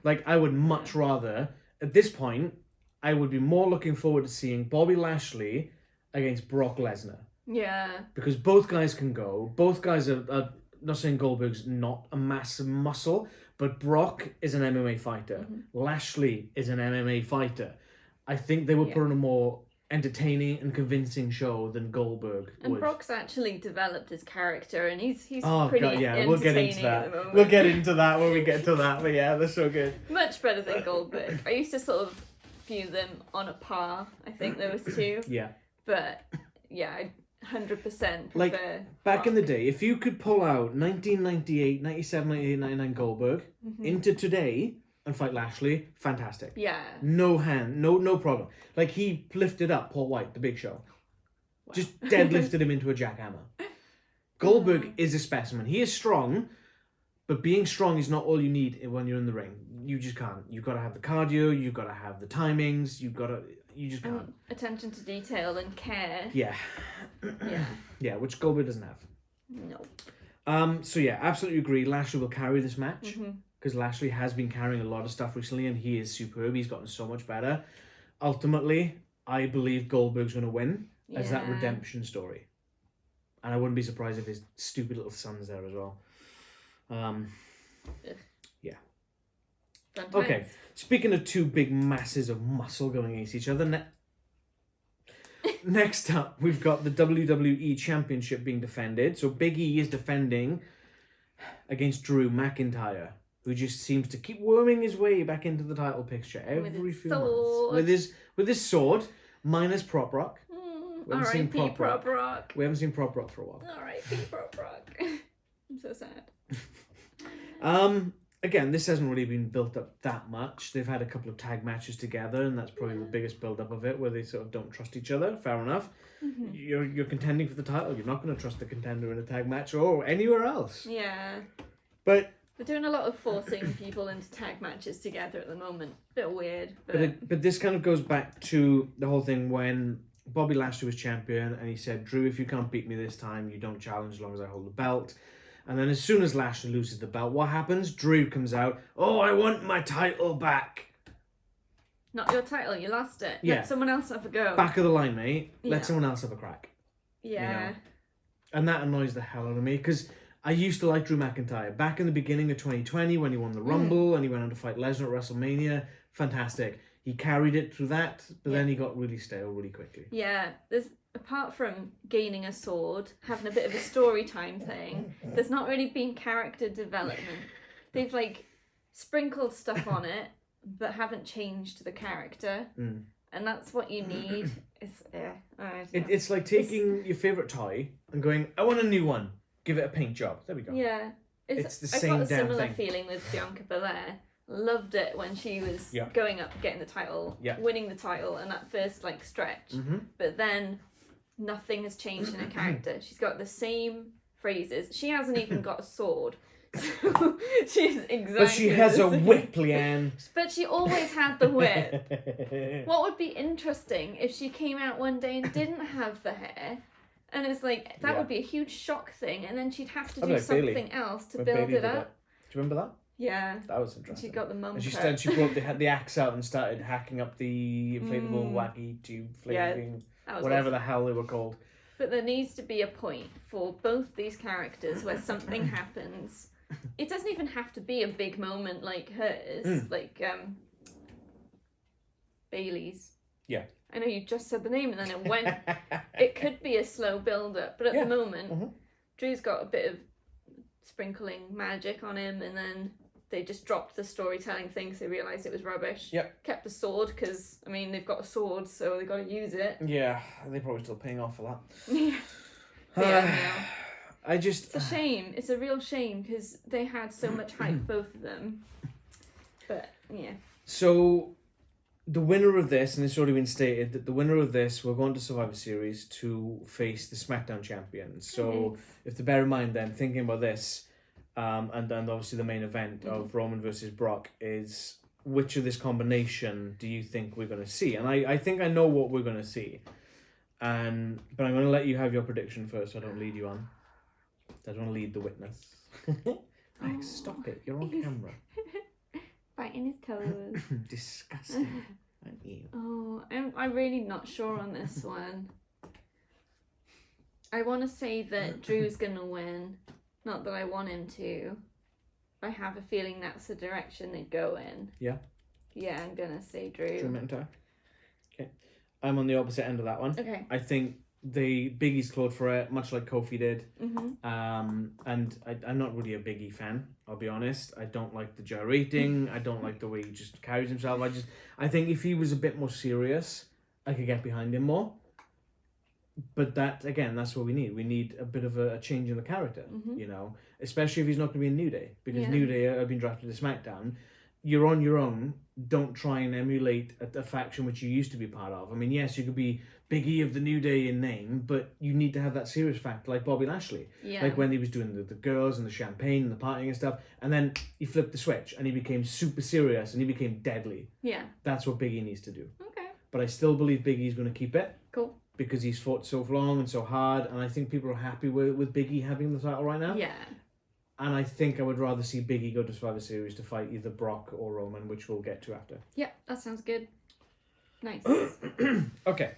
Like, I would much rather, at this point, I would be more looking forward to seeing Bobby Lashley against Brock Lesnar. Yeah. Because both guys can go. Both guys are not saying Goldberg's not a massive muscle, but Brock is an MMA fighter. Mm-hmm. Lashley is an MMA fighter. I think they would put on a more entertaining and convincing show than Goldberg and would. Brock's actually developed his character, and he's pretty entertaining. We'll get into that. At the moment. We'll get into that when we get to that. But yeah, they're so good. Much better than Goldberg. I used to sort of view them on a par. I think those two. Yeah. But yeah, I 100% prefer like back Brock. in the day. If you could pull out 1998, 97, 98, 99 Goldberg into today and fight Lashley, fantastic. Yeah. No problem. Like, he lifted up Paul White, the Big Show. Wow. Just deadlifted him into a jackhammer. Goldberg is a specimen. He is strong, but being strong is not all you need when you're in the ring. You just can't. You've got to have the cardio, you've got to have the timings, you just can't. Attention to detail and care. Yeah. Yeah. Yeah, which Goldberg doesn't have. No. So yeah, absolutely agree. Lashley will carry this match. Because Lashley has been carrying a lot of stuff recently and he is superb. He's gotten so much better. Ultimately, I believe Goldberg's going to win as that redemption story. And I wouldn't be surprised if his stupid little son's there as well. Yeah. Sometimes. Okay, speaking of two big masses of muscle going against each other, next up, we've got the WWE Championship being defended. So Big E is defending against Drew McIntyre, who just seems to keep worming his way back into the title picture every few months. With his sword, minus Prop Rock. We haven't seen Prop Rock. We haven't seen Prop Rock for a while. R.I.P. Prop Rock. I'm so sad. Again, this hasn't really been built up that much. They've had a couple of tag matches together, and that's probably the biggest build-up of it, where they sort of don't trust each other. Fair enough. Mm-hmm. You're contending for the title. You're not going to trust the contender in a tag match or anywhere else. Yeah. But they're doing a lot of forcing people into tag matches together at the moment. Bit weird. But this kind of goes back to the whole thing when Bobby Lashley was champion, and he said, Drew, if you can't beat me this time, you don't challenge as long as I hold the belt. And then as soon as Lashley loses the belt, what happens? Drew comes out, oh, I want my title back. Not your title, you lost it. Yeah. Let someone else have a go. Back of the line, mate. Yeah. Let someone else have a crack. Yeah. You know? And that annoys the hell out of me, because I used to like Drew McIntyre. Back in the beginning of 2020, when he won the Rumble and he went on to fight Lesnar at WrestleMania, fantastic. He carried it through that, but then he got really stale really quickly. Yeah, there's, apart from gaining a sword, having a bit of a story time thing, there's not really been character development. They've, like, sprinkled stuff on it, but haven't changed the character. And that's what you need. It's like taking your favourite toy and going, I want a new one. Give it a paint job. There we go. Yeah. It's the I same got a damn similar thing. feeling with Bianca Belaire. Loved it when she was going up, getting the title, winning the title, and that first like stretch. But then nothing has changed in her character. She's got the same phrases. She hasn't even got a sword. So she's exactly. But she has a whip, Leanne. But she always had the whip. What would be interesting if she came out one day and didn't have the hair? And it's like, that would be a huge shock thing. And then she'd have to do something else to build it up. Do you remember that? Yeah. That was interesting. She got the mum and cut. she brought the axe out and started hacking up the inflatable wacky tube flaming, whatever the hell they were called. But there needs to be a point for both these characters where something happens. It doesn't even have to be a big moment like hers, like Bailey's. Yeah. I know you just said the name and then it went. It could be a slow build up, but at the moment, Drew's got a bit of sprinkling magic on him, and then they just dropped the storytelling thing because they realised it was rubbish. Yep. Kept the sword because, I mean, they've got a sword, so they've got to use it. Yeah, they're probably still paying off for that. Yeah. Yeah, no. It's a shame. It's a real shame because they had so much hype, both of them. But, yeah. So, the winner of this, and it's already been stated, that the winner of this will go on to Survivor Series to face the Smackdown champions. So, if to bear in mind then, thinking about this, and obviously the main event of Roman versus Brock is, which of this combination do you think we're going to see? And I think I know what we're going to see. But I'm going to let you have your prediction first so I don't lead you on. I don't want to lead the witness. Max, stop it. You're on camera. Biting his toes. Disgusting. Aren't you? Oh, I'm really not sure on this one. I want to say that Drew's going to win. Not that I want him to. I have a feeling that's the direction they go in. Yeah? Yeah, I'm going to say Drew. Drew McIntyre. Okay. I'm on the opposite end of that one. Okay. I think Biggie's clawed for it, much like Kofi did. Mm-hmm. And I'm not really a Biggie fan, I'll be honest. I don't like the gyrating. I don't like the way he just carries himself. I think if he was a bit more serious, I could get behind him more. But that, again, that's what we need. We need a bit of a change in the character, you know, especially if he's not going to be in New Day. Because New Day have been drafted to SmackDown. You're on your own. Don't try and emulate a faction which you used to be part of. I mean, yes, you could be Big E of the New Day in name, but you need to have that serious factor, like Bobby Lashley. Yeah. Like when he was doing the girls and the champagne and the partying and stuff, and then he flipped the switch and he became super serious and he became deadly. Yeah. That's what Big E needs to do. Okay. But I still believe Big E's going to keep it. Cool. Because he's fought so long and so hard, and I think people are happy with Big E having the title right now. Yeah. And I think I would rather see Big E go to Survivor Series to fight either Brock or Roman, which we'll get to after. Yeah, that sounds good. Nice. Okay.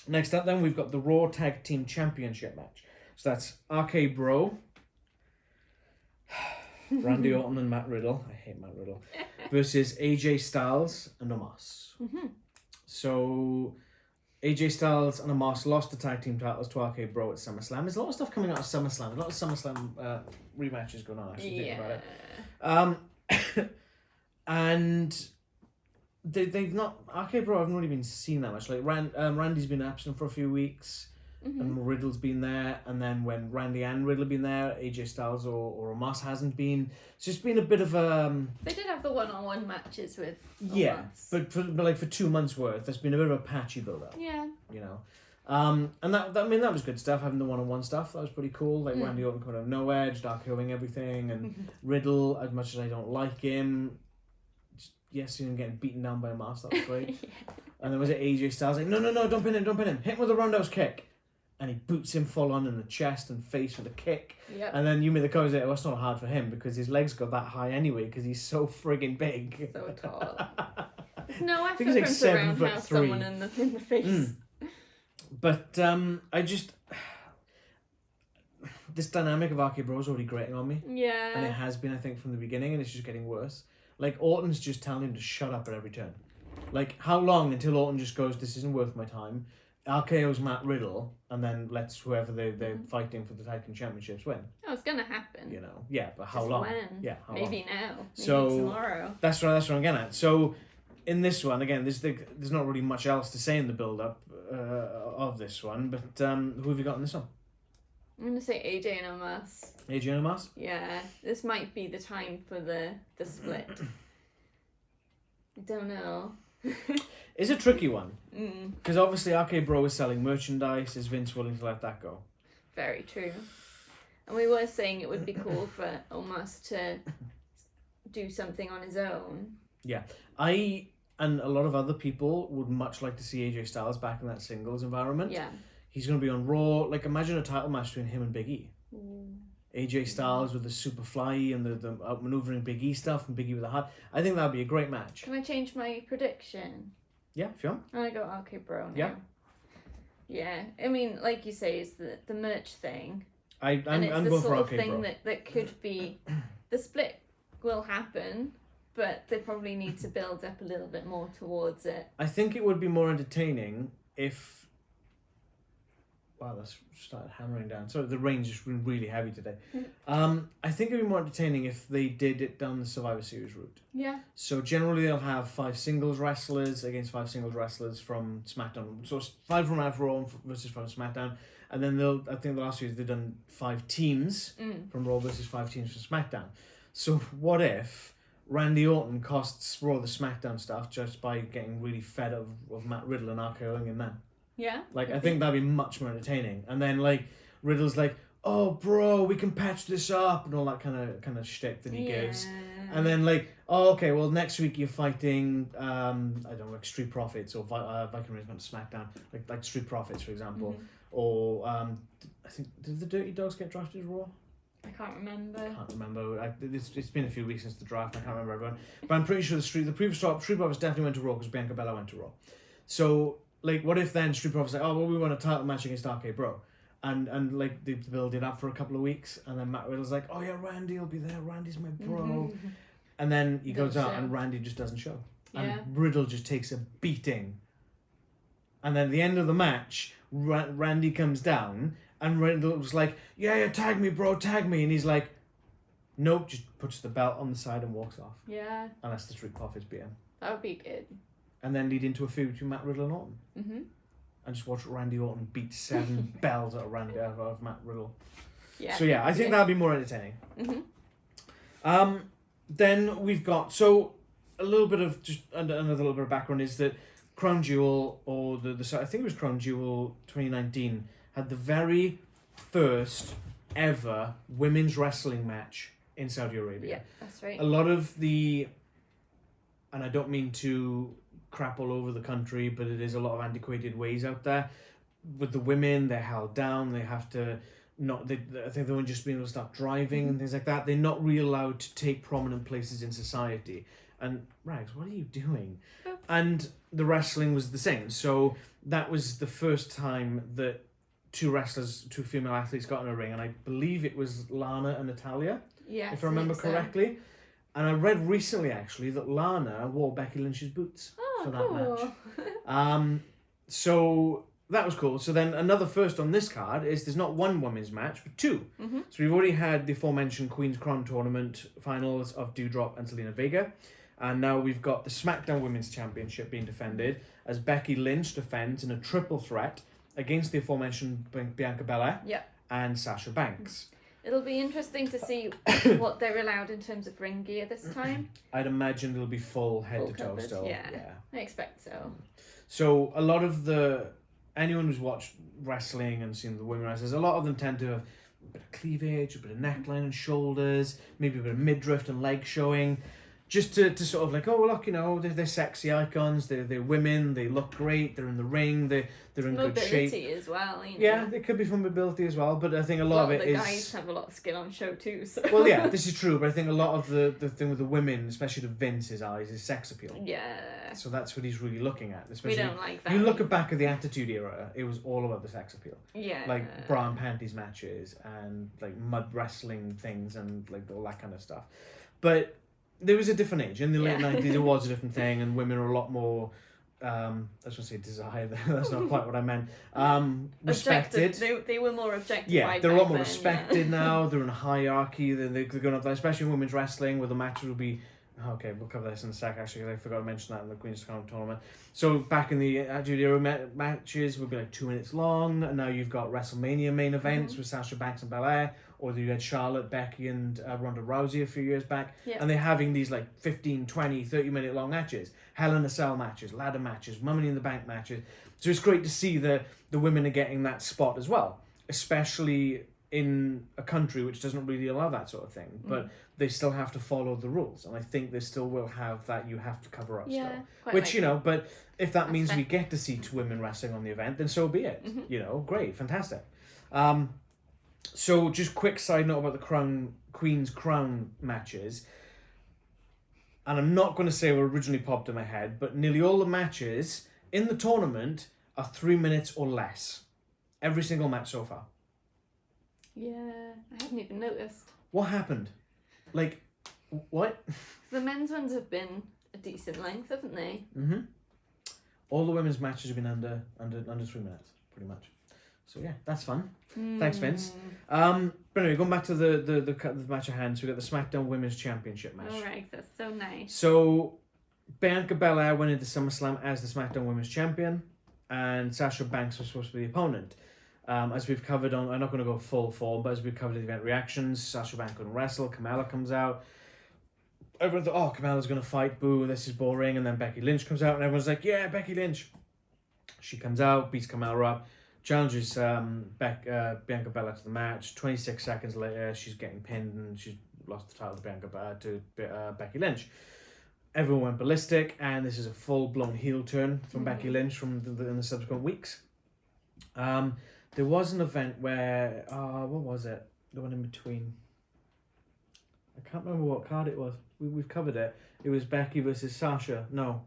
Next up then, we've got the Raw Tag Team Championship match. So that's RK Bro, Randy Orton and Matt Riddle. I hate Matt Riddle. Versus AJ Styles and Omos. Mm-hmm. So AJ Styles and Omos lost the tag team titles to RK Bro at SummerSlam. There's a lot of stuff coming out of SummerSlam. A lot of SummerSlam rematches going on, actually, thinking about it. And they've not... RK Bro haven't really been seen that much. Like, Randy's been absent for a few weeks, and Riddle's been there, and then when Randy and Riddle have been there, AJ Styles or Omos hasn't been. It's just been a bit of a... They did have the one-on-one matches with Omos. Yeah, but for 2 months worth, there's been a bit of a patchy build-up. Yeah. You know? And that was good stuff, having the one-on-one stuff. That was pretty cool. Like Randy Orton coming out of nowhere, just RKOing everything, and Riddle, as much as I don't like him, seeing him getting beaten down by a mask. That was great. Yeah. And then was it AJ Styles like, no, don't pin him. Hit him with a roundhouse kick. And he boots him full on in the chest and face with a kick. Yep. And then you made the comment that it's not hard for him because his legs go that high anyway because he's so friggin' big. So tall. There's no effort he's like for him to roundhouse someone in the face. But I just... This dynamic of RK Bro is already grating on me. Yeah. And it has been, I think, from the beginning, and it's just getting worse. Like, Orton's just telling him to shut up at every turn. Like, how long until Orton just goes, this isn't worth my time? RKO's Matt Riddle, and then lets whoever they're fighting for the Titan Championships win. Oh, it's going to happen. You know, yeah, but how just long? When? Yeah, how maybe long? Now. Maybe tomorrow. That's what I'm getting at. So, in this one, again, there's not really much else to say in the build-up of this one, but who have you got in this one? I'm going to say AJ and Omos. AJ and Omos? Yeah, this might be the time for the split. I don't know. It's a tricky one. Because obviously RK Bro is selling merchandise. Is Vince willing to let that go? Very true. And we were saying it would be cool for Omos to do something on his own. Yeah. I and a lot of other people would much like to see AJ Styles back in that singles environment. Yeah. He's going to be on Raw. Like, imagine a title match between him and Big E. AJ Styles with the super fly and the outmaneuvering Big E stuff and Big E with the heart. I think that would be a great match. Can I change my prediction? Yeah, if you want. I'm going to go RK Bro now. Yeah. Yeah. I mean, like you say, it's the merch thing. I'm going for RK Bro. And it's the sort of thing that could be... The split will happen, but they probably need to build up a little bit more towards it. I think it would be more entertaining if... Wow, that's started hammering down. Sorry, the rain's just been really heavy today. I think it'd be more entertaining if they did it down the Survivor Series route. Yeah. So generally they'll have 5 singles wrestlers against 5 singles wrestlers from SmackDown. So 5 from Raw versus from SmackDown. And then I think the last year they've done 5 teams from Raw versus 5 teams from SmackDown. So what if Randy Orton costs Raw the SmackDown stuff just by getting really fed of Matt Riddle and RKOing him then? Yeah. Like, I think that'd be much more entertaining. And then, like, Riddle's like, oh, bro, we can patch this up, and all that kind of shtick that he gives. And then, like, oh, okay, well, next week you're fighting, I don't know, like Street Profits, or Viking Raiders went to SmackDown, like Street Profits, for example. Or, I think, did the Dirty Dogs get drafted as Raw? I can't remember. It's been a few weeks since the draft, I can't remember everyone. But I'm pretty sure the previous Street Profits definitely went to Raw, because Bianca Belaire went to Raw. So... Like, what if then Street Profits like, oh, well, we want a title match against RK Bro. And like, they build it up for a couple of weeks, and then Matt Riddle's like, oh, yeah, Randy will be there. Randy's my bro. And then he goes out, and Randy just doesn't show. And Riddle just takes a beating. And then at the end of the match, Randy comes down, and Riddle's like, yeah, tag me, bro, tag me. And he's like, nope, just puts the belt on the side and walks off. Yeah. And that's the Street Profits beat him. That would be good. And then lead into a feud between Matt Riddle and Orton. And just watch Randy Orton beat 7 bells out of Matt Riddle. Yeah. So yeah, I think that'd be more entertaining. Then we've got, so a little bit of, just another little bit of background is that Crown Jewel, or the I think it was Crown Jewel 2019, had the very first ever women's wrestling match in Saudi Arabia. Yeah, that's right. A lot of the, and I don't mean to crap all over the country, but it is a lot of antiquated ways out there. With the women, they're held down. They have to I think they won't just be able to start driving and things like that. They're not really allowed to take prominent places in society. And Rags, what are you doing? And the wrestling was the same. So that was the first time that 2 female athletes got in a ring, and I believe it was Lana and Natalya, if I remember correctly. And I read recently, actually, that Lana wore Becky Lynch's boots for that match. So that was cool. So then another first on this card is there's not 1 women's match, but 2. So we've already had the aforementioned Queen's Crown Tournament finals of Doudrop and Zelina Vega. And now we've got the SmackDown Women's Championship being defended as Becky Lynch defends in a triple threat against the aforementioned Bianca Belaire and Sasha Banks. It'll be interesting to see what they're allowed in terms of ring gear this time. I'd imagine it'll be full head to toe still. Yeah, I expect so. So a lot of anyone who's watched wrestling and seen the women wrestlers, a lot of them tend to have a bit of cleavage, a bit of neckline and shoulders, maybe a bit of midriff and leg showing. just to sort of like, oh look, you know, they're sexy icons, they're women, they look great, they're in the ring, they're in good shape. Mobility as well. You know? Yeah, it could be for mobility as well, but I think a lot of it is. The guys have a lot of skin on show too. So. Well, yeah, this is true, but I think a lot of the thing with the women, especially to Vince's eyes, is sex appeal. Yeah. So that's what he's really looking at. Especially, we don't like that. You look at back of the Attitude Era, it was all about the sex appeal. Yeah. Like bra and panties matches and like mud wrestling things and like all that kind of stuff. But there was a different age. In the late 90s, it was a different thing, and women were a lot more, I was going to say desire, that's not quite what I meant, respected. They were more objectified. Yeah, they're a lot more respected now. They're in a hierarchy. They're going up there, especially in women's wrestling, where the matches will be... Okay, we'll cover this in a sec, actually, because I forgot to mention that in the Queen's Crown tournament. So back in the Attitude Era matches would be like 2 minutes long, and now you've got WrestleMania main events with Sasha Banks and Belaire, or you had Charlotte, Becky, and Ronda Rousey a few years back, and they're having these like 15, 20, 30-minute long matches, Hell in a Cell matches, ladder matches, Money in the Bank matches. So it's great to see the women are getting that spot as well, especially in a country which doesn't really allow that sort of thing, but they still have to follow the rules, and I think they still will have that you have to cover up still, which you know, but if that means we get to see 2 women wrestling on the event, then so be it. You know, great, fantastic. So just quick side note about the Queen's Crown matches, and I'm not going to say what originally popped in my head, but nearly all the matches in the tournament are 3 minutes or less, every single match so far. Yeah, I haven't even noticed. What happened? Like, what? The men's ones have been a decent length, haven't they? Mm-hmm. All the women's matches have been under 3 minutes, pretty much. So yeah, that's fun. Thanks, Vince. But anyway, going back to the match at hand, so we got the SmackDown Women's Championship match. Alright, that's so nice. So Bianca Belair went into SummerSlam as the SmackDown Women's Champion, and Sasha Banks was supposed to be the opponent. As we've covered on, I'm not going to go full form, but as we've covered the event reactions, Sasha Banks couldn't wrestle, Kamala comes out. Everyone thought, oh, Kamala's going to fight, boo, this is boring. And then Becky Lynch comes out, and everyone's like, yeah, Becky Lynch. She comes out, beats Kamala up, challenges Bianca Belair to the match. 26 seconds later, she's getting pinned, and she's lost the title to Becky Lynch. Everyone went ballistic, and this is a full-blown heel turn from Becky Lynch in the subsequent weeks. There was an event where, what was it? The one in between. I can't remember what card it was. We've covered it. It was Becky versus Sasha. No,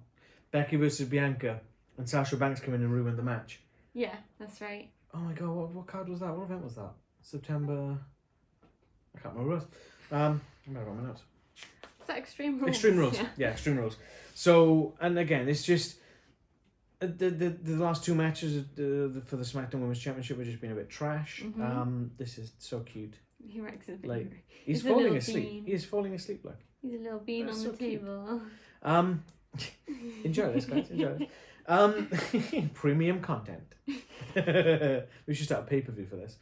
Becky versus Bianca, and Sasha Banks came in and ruined the match. Yeah, that's right. Oh my god, what card was that? What event was that? September... I can't remember what it was. I'm going to run my notes. Is that Extreme Rules? Extreme Rules, yeah, Extreme Rules. So, and again, it's just... The last 2 matches for the SmackDown Women's Championship have just been a bit trash. This is so cute. He likes his like he's falling asleep. Bean. He is falling asleep. Like he's a little bean on the table. Enjoy this, guys. Enjoy this. Premium content. We should start a pay-per-view for this.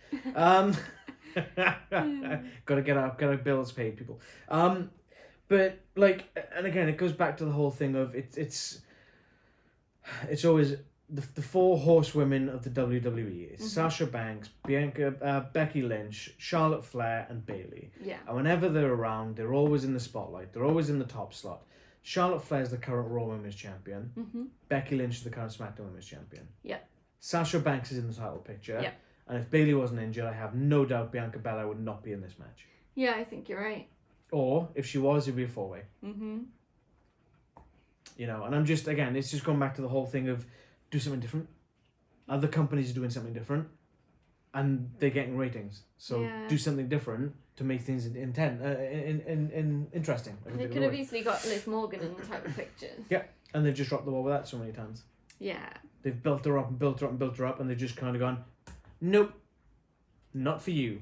Gotta get up. Gotta bills paid, people. But like, and again, it goes back to the whole thing of it's always the 4 horsewomen of the WWE. It's Sasha Banks, Bianca, Becky Lynch, Charlotte Flair, and Bayley. Yeah. And whenever they're around, they're always in the spotlight. They're always in the top slot. Charlotte Flair is the current Raw Women's Champion. Becky Lynch is the current SmackDown Women's Champion. Yeah. Sasha Banks is in the title picture. Yeah. And if Bayley wasn't injured, I have no doubt Bianca Belair would not be in this match. Yeah, I think you're right. Or if she was, it'd be a 4-way. You know, and I'm just, again, it's just going back to the whole thing of do something different. Other companies are doing something different, and they're getting ratings. So do something different to make things interesting. They could have easily got Liv Morgan in the title picture. Yeah, and they've just dropped the ball with that so many times. Yeah. They've built her up and built her up and built her up, and they've just kind of gone, nope, not for you.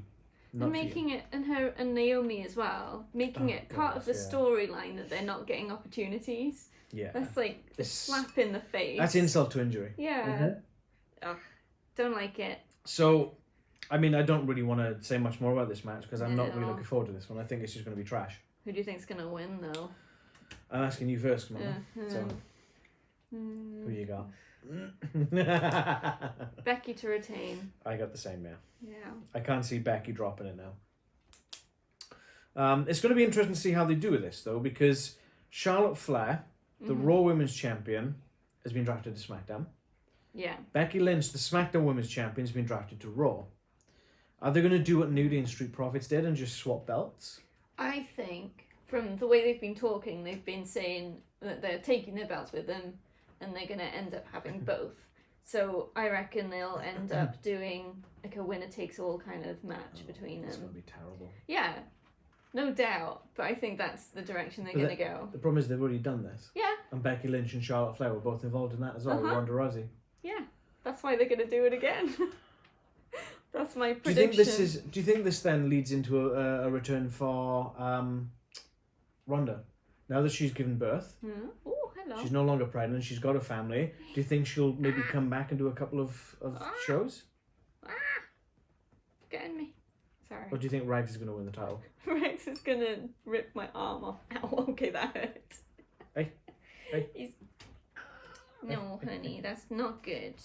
And making it, and her and Naomi as well, making it part of the storyline that they're not getting opportunities. Yeah. That's like a slap in the face. That's insult to injury. Yeah. Ugh, don't like it. So, I mean, I don't really want to say much more about this match because I'm not really looking forward to this one. I think it's just going to be trash. Who do you think's going to win, though? I'm asking you first, come on. So, who you got? Becky to retain. I got the same, yeah. Yeah. I can't see Becky dropping it now. It's going to be interesting to see how they do with this, though, because Charlotte Flair, the Raw Women's Champion, has been drafted to SmackDown. Yeah. Becky Lynch, the SmackDown Women's Champion, has been drafted to Raw. Are they going to do what New Day and Street Profits did and just swap belts? I think, from the way they've been talking, they've been saying that they're taking their belts with them and they're going to end up having both. So I reckon they'll end up doing like a winner-takes-all kind of match between them. It's going to be terrible. Yeah, no doubt. But I think that's the direction they're going to go. The problem is they've already done this. Yeah. And Becky Lynch and Charlotte Flair were both involved in that as well, with Ronda Rousey. Yeah, that's why they're going to do it again. That's my prediction. Do you think this then leads into a return for Ronda? Now that she's given birth, oh, hello. She's no longer pregnant, she's got a family. Do you think she'll maybe come back and do a couple of shows? Getting me. Sorry. Or do you think Rags is going to win the title? Rags is going to rip my arm off. Ow, okay, that hurt. Hey. No, honey, that's not good.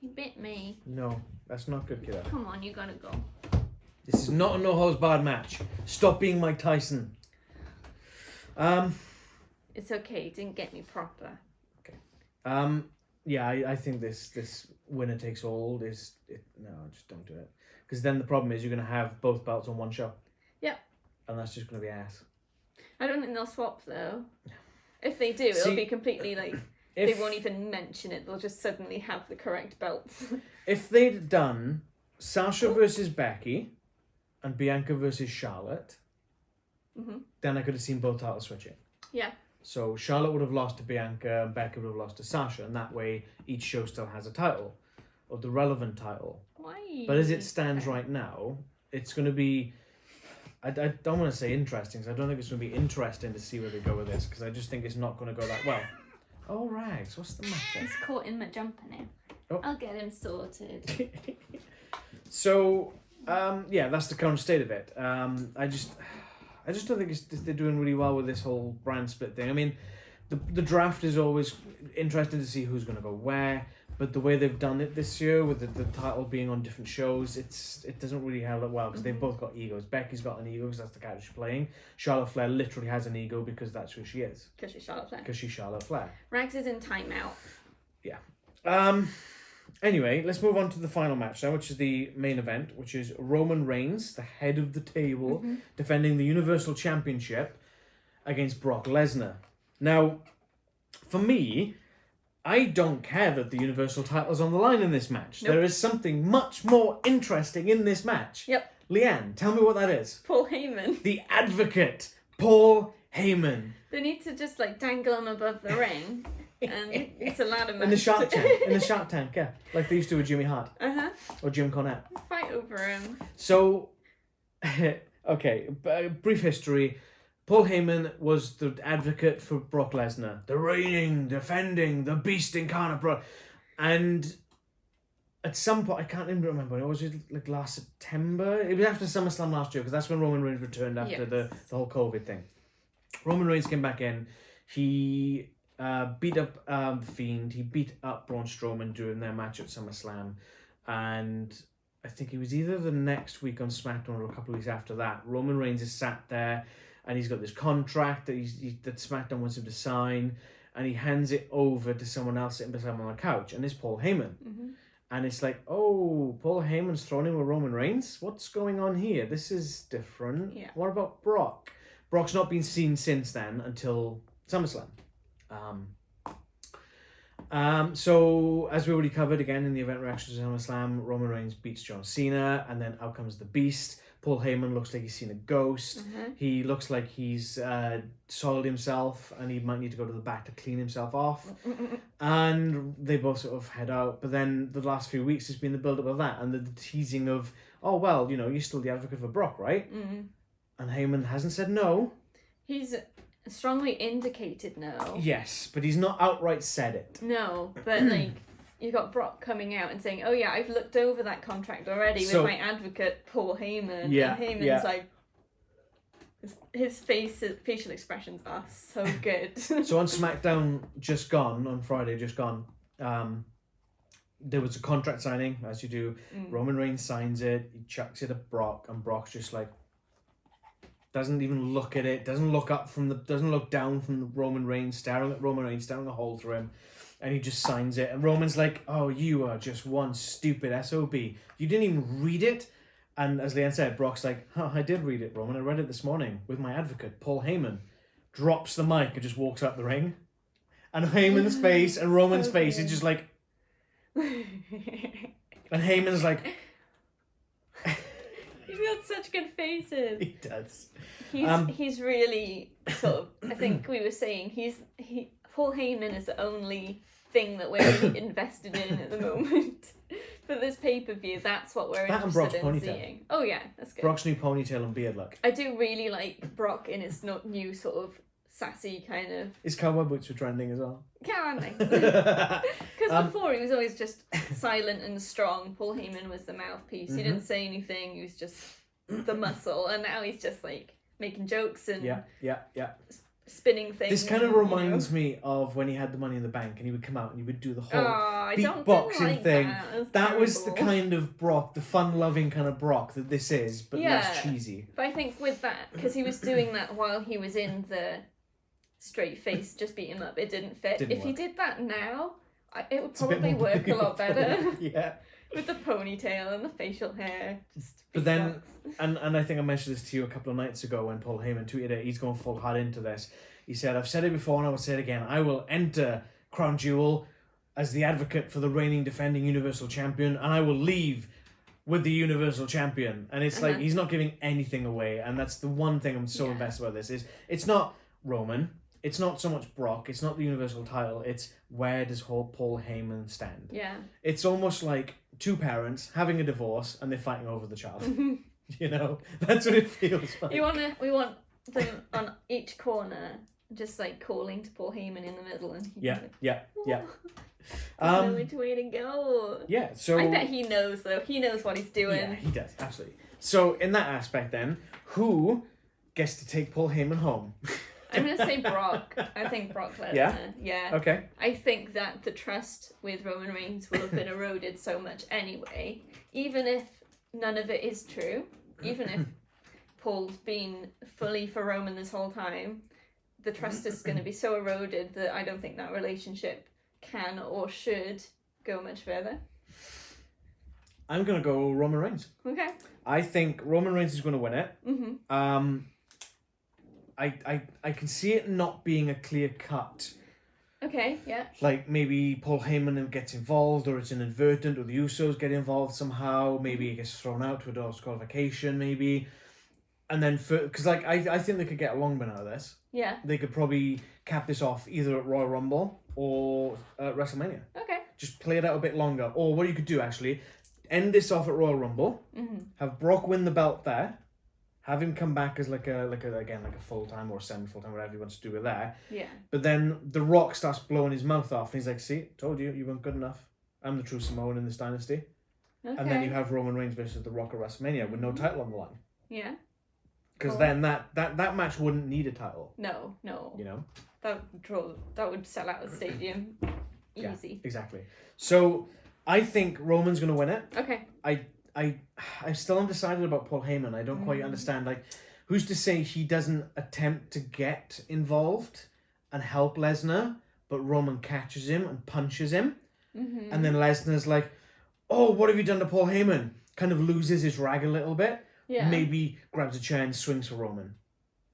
You bit me. No, that's not good, kiddo. Come on, you gotta go. This is not a no-holds-barred match. Stop being Mike Tyson. It's okay, you didn't get me proper. Okay. Yeah, I think this winner takes all is... No, just don't do it. Because then the problem is you're going to have both belts on one show. Yep. And that's just going to be ass. I don't think they'll swap, though. If they do, it'll be completely like... They won't even mention it. They'll just suddenly have the correct belts. If they'd done Sasha versus Becky and Bianca versus Charlotte, then I could have seen both titles switching. Yeah. So Charlotte would have lost to Bianca and Becky would have lost to Sasha, and that way each show still has a title, or the relevant title. Why? But as it stands right now, it's going to be... I don't want to say interesting, because I don't think it's going to be interesting to see where they go with this, because I just think it's not going to go that well. Oh, Rags, what's the matter? He's caught in my jumper now. Oh. I'll get him sorted. So, yeah, that's the current state of it. I just don't think they're doing really well with this whole brand split thing. I mean, the draft is always interesting to see who's going to go where, but the way they've done it this year with the title being on different shows, it doesn't really handle it well because they've both got egos. Becky's got an ego because that's the character she's playing. Charlotte Flair literally has an ego because that's who she is. Because she's Charlotte Flair. Because she's Charlotte Flair. Rags is in timeout. Yeah. Anyway, let's move on to the final match now, which is the main event, which is Roman Reigns, the head of the table, defending the Universal Championship against Brock Lesnar. Now, for me, I don't care that the Universal title's on the line in this match. Nope. There is something much more interesting in this match. Yep. Leanne, tell me what that is. Paul Heyman. The Advocate, Paul Heyman. They need to just dangle him above the ring. And it's a ladder match. In the Shark Tank. In the Shark Tank, yeah. Like they used to with Jimmy Hart. Or Jim Cornette. Fight over him. So, okay, brief history. Paul Heyman was the advocate for Brock Lesnar. The reigning, defending, the beast incarnate Brock. And at some point, I can't even remember, was it last September? It was after SummerSlam last year, because that's when Roman Reigns returned after the whole COVID thing. Roman Reigns came back in. He beat up The Fiend. He beat up Braun Strowman during their match at SummerSlam. And I think it was either the next week on SmackDown or a couple of weeks after that. Roman Reigns is sat there and he's got this contract that that SmackDown wants him to sign, and he hands it over to someone else sitting beside him on the couch, and it's Paul Heyman. And it's like, oh, Paul Heyman's thrown in with Roman Reigns? What's going on here? This is different. Yeah. What about Brock? Brock's not been seen since then until SummerSlam. So, as we already covered again in the event reactions to SummerSlam, Roman Reigns beats John Cena, and then out comes the Beast. Paul Heyman looks like he's seen a ghost. He looks like he's soiled himself, and he might need to go to the back to clean himself off. And they both sort of head out. But then the last few weeks has been the build-up of that, and the teasing of, oh, well, you're still the advocate for Brock, right? And Heyman hasn't said no. He's strongly indicated no. Yes, but he's not outright said it. No, but you got Brock coming out and saying, oh yeah, I've looked over that contract already with my advocate, Paul Heyman. Yeah, and Heyman's like, his facial expressions are so good. So on SmackDown on Friday just gone, there was a contract signing, as you do. Roman Reigns signs it, he chucks it at Brock, and Brock's just like, doesn't even look at it, doesn't look down from the Roman Reigns, staring at Roman Reigns, staring a hole through him, and he just signs it. And Roman's like, "Oh, you are just one stupid SOB. You didn't even read it." And as Leanne said, Brock's like, I did read it, Roman. I read it this morning with my advocate, Paul Heyman. Drops the mic and just walks out the ring. And Heyman's face and Roman's face is just like... And Heyman's like... He's got such good faces. He does. He's really sort of... I think we were saying, Paul Heyman is the only thing that we're really invested in at the moment. For this pay-per-view, that's what we're interested in seeing. Oh yeah, that's good. Brock's new ponytail and beard look. I do really like Brock in his new sort of sassy kind of... His cowboy boots were trending as well. Yeah, nice. Because before he was always just silent and strong. Paul Heyman was the mouthpiece. He didn't say anything. He was just the muscle. And now he's just like making jokes and spinning things. This kind of reminds me of when he had the Money in the Bank and he would come out and he would do the whole beatboxing thing. That was the kind of Brock, the fun-loving kind of Brock that this is, but less cheesy. But I think with that, because he was doing that while he was in the straight face, just beat him up, it didn't fit. If he did that now, it would probably work a lot better. Yeah. With the ponytail and the facial hair. But then, and I think I mentioned this to you a couple of nights ago when Paul Heyman tweeted it, he's going full hard into this. He said, I've said it before and I will say it again, I will enter Crown Jewel as the advocate for the reigning defending Universal Champion and I will leave with the Universal Champion. And it's like, he's not giving anything away. And that's the one thing I'm so invested about this is, it's not Roman, it's not so much Brock, it's not the Universal title, it's where does Paul Heyman stand? Yeah. It's almost like two parents having a divorce and they're fighting over the child. You know, that's what it feels like. We want them on each corner, just like calling to Paul Heyman in the middle, and yeah. Which way to go? Yeah, so I bet he knows though. He knows what he's doing. Yeah, he does absolutely. So in that aspect, then, who gets to take Paul Heyman home? I'm going to say Brock. I think Brock Lesnar. Yeah? Okay. I think that the trust with Roman Reigns will have been eroded so much anyway. Even if none of it is true, even if Paul's been fully for Roman this whole time, the trust is going to be so eroded that I don't think that relationship can or should go much further. I'm going to go Roman Reigns. Okay. I think Roman Reigns is going to win it. Mm-hmm. I can see it not being a clear cut. Okay, yeah. Like maybe Paul Heyman gets involved, or it's inadvertent, or the Usos get involved somehow. Maybe it gets thrown out to a disqualification, maybe. And then, because like I think they could get a long win out of this. Yeah. They could probably cap this off either at Royal Rumble or at WrestleMania. Okay. Just play it out a bit longer. Or what you could do actually, end this off at Royal Rumble. Mm-hmm. Have Brock win the belt there. Have him come back as like a full-time or semi-full-time, whatever he wants to do with that. Yeah. But then The Rock starts blowing his mouth off and he's like, see, told you, you weren't good enough. I'm the true Samoan in this dynasty. Okay. And then you have Roman Reigns versus The Rock at WrestleMania with no title on the line. Yeah. Because then that match wouldn't need a title. No. You know? That would sell out a stadium. Easy. Yeah, exactly. So I think Roman's going to win it. Okay. I'm still undecided about Paul Heyman. I don't quite understand. Like, who's to say he doesn't attempt to get involved and help Lesnar, but Roman catches him and punches him, and then Lesnar's like, "Oh, what have you done to Paul Heyman?" Kind of loses his rag a little bit. Yeah. Maybe grabs a chair and swings for Roman,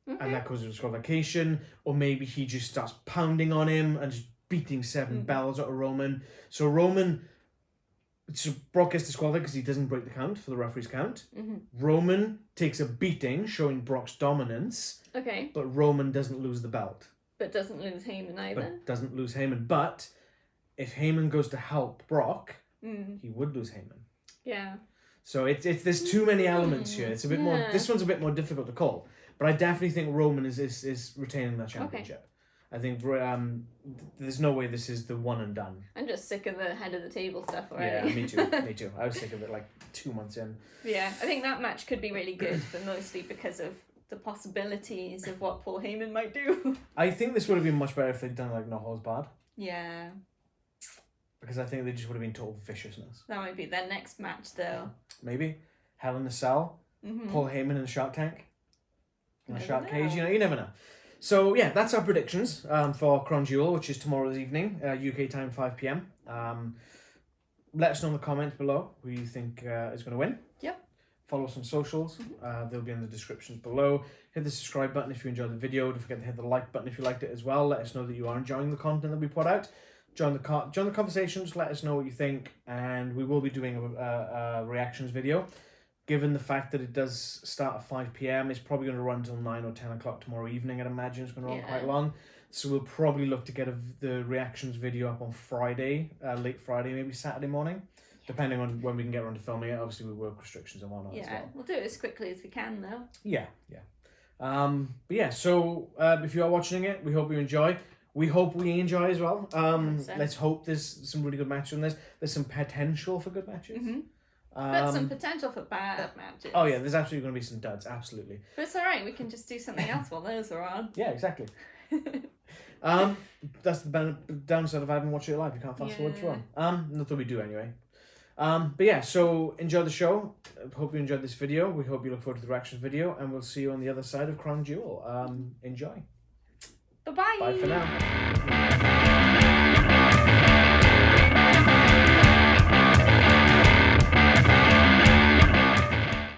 and that causes disqualification. Or maybe he just starts pounding on him and just beating 7 bells out of Roman. So Brock gets disqualified because he doesn't break the count for the referee's count. Roman takes a beating, showing Brock's dominance. Okay. But Roman doesn't lose the belt. But doesn't lose Heyman either. But if Heyman goes to help Brock, he would lose Heyman. Yeah. So it's there's too many elements here. It's a bit more. This one's a bit more difficult to call. But I definitely think Roman is retaining that championship. Okay. I think there's no way this is the one and done. I'm just sick of the head of the table stuff already. Yeah, me too. I was sick of it like 2 months in. Yeah, I think that match could be really good, but mostly because of the possibilities of what Paul Heyman might do. I think this would have been much better if they'd done like No Holds Barred. Yeah. Because I think they just would have been total viciousness. That might be their next match though. Maybe Hell in a Cell, Paul Heyman in the Shark Tank. in a shark cage. You never know. So yeah, that's our predictions for Crown Jewel, which is tomorrow's evening, UK time 5 p.m. Let us know in the comments below who you think is going to win. Yep. Follow us on socials. They'll be in the descriptions below. Hit the subscribe button if you enjoyed the video. Don't forget to hit the like button if you liked it as well. Let us know that you are enjoying the content that we put out. Join the conversations. Let us know what you think, and we will be doing a reactions video. Given the fact that it does start at 5 p.m, it's probably going to run until 9 or 10 o'clock tomorrow evening. I'd imagine it's going to run quite long. So we'll probably look to get the reactions video up on Friday, late Friday, maybe Saturday morning, depending on when we can get around to filming it. Obviously, with work restrictions and whatnot as well. We'll do it as quickly as we can, though. Yeah. But yeah, so if you are watching it, we hope you enjoy. We hope we enjoy as well. Let's hope there's some really good matches in this. There's some potential for good matches. But some potential for bad matches. Oh yeah, there's absolutely going to be some duds, absolutely. But it's alright, we can just do something else while those are on. Yeah, exactly. That's the downside of having watched it live. You can't fast forward through them. Not that we do anyway. But yeah, so enjoy the show. Hope you enjoyed this video. We hope you look forward to the reaction video, and we'll see you on the other side of Crown Jewel. Enjoy. Bye-bye. Bye for now.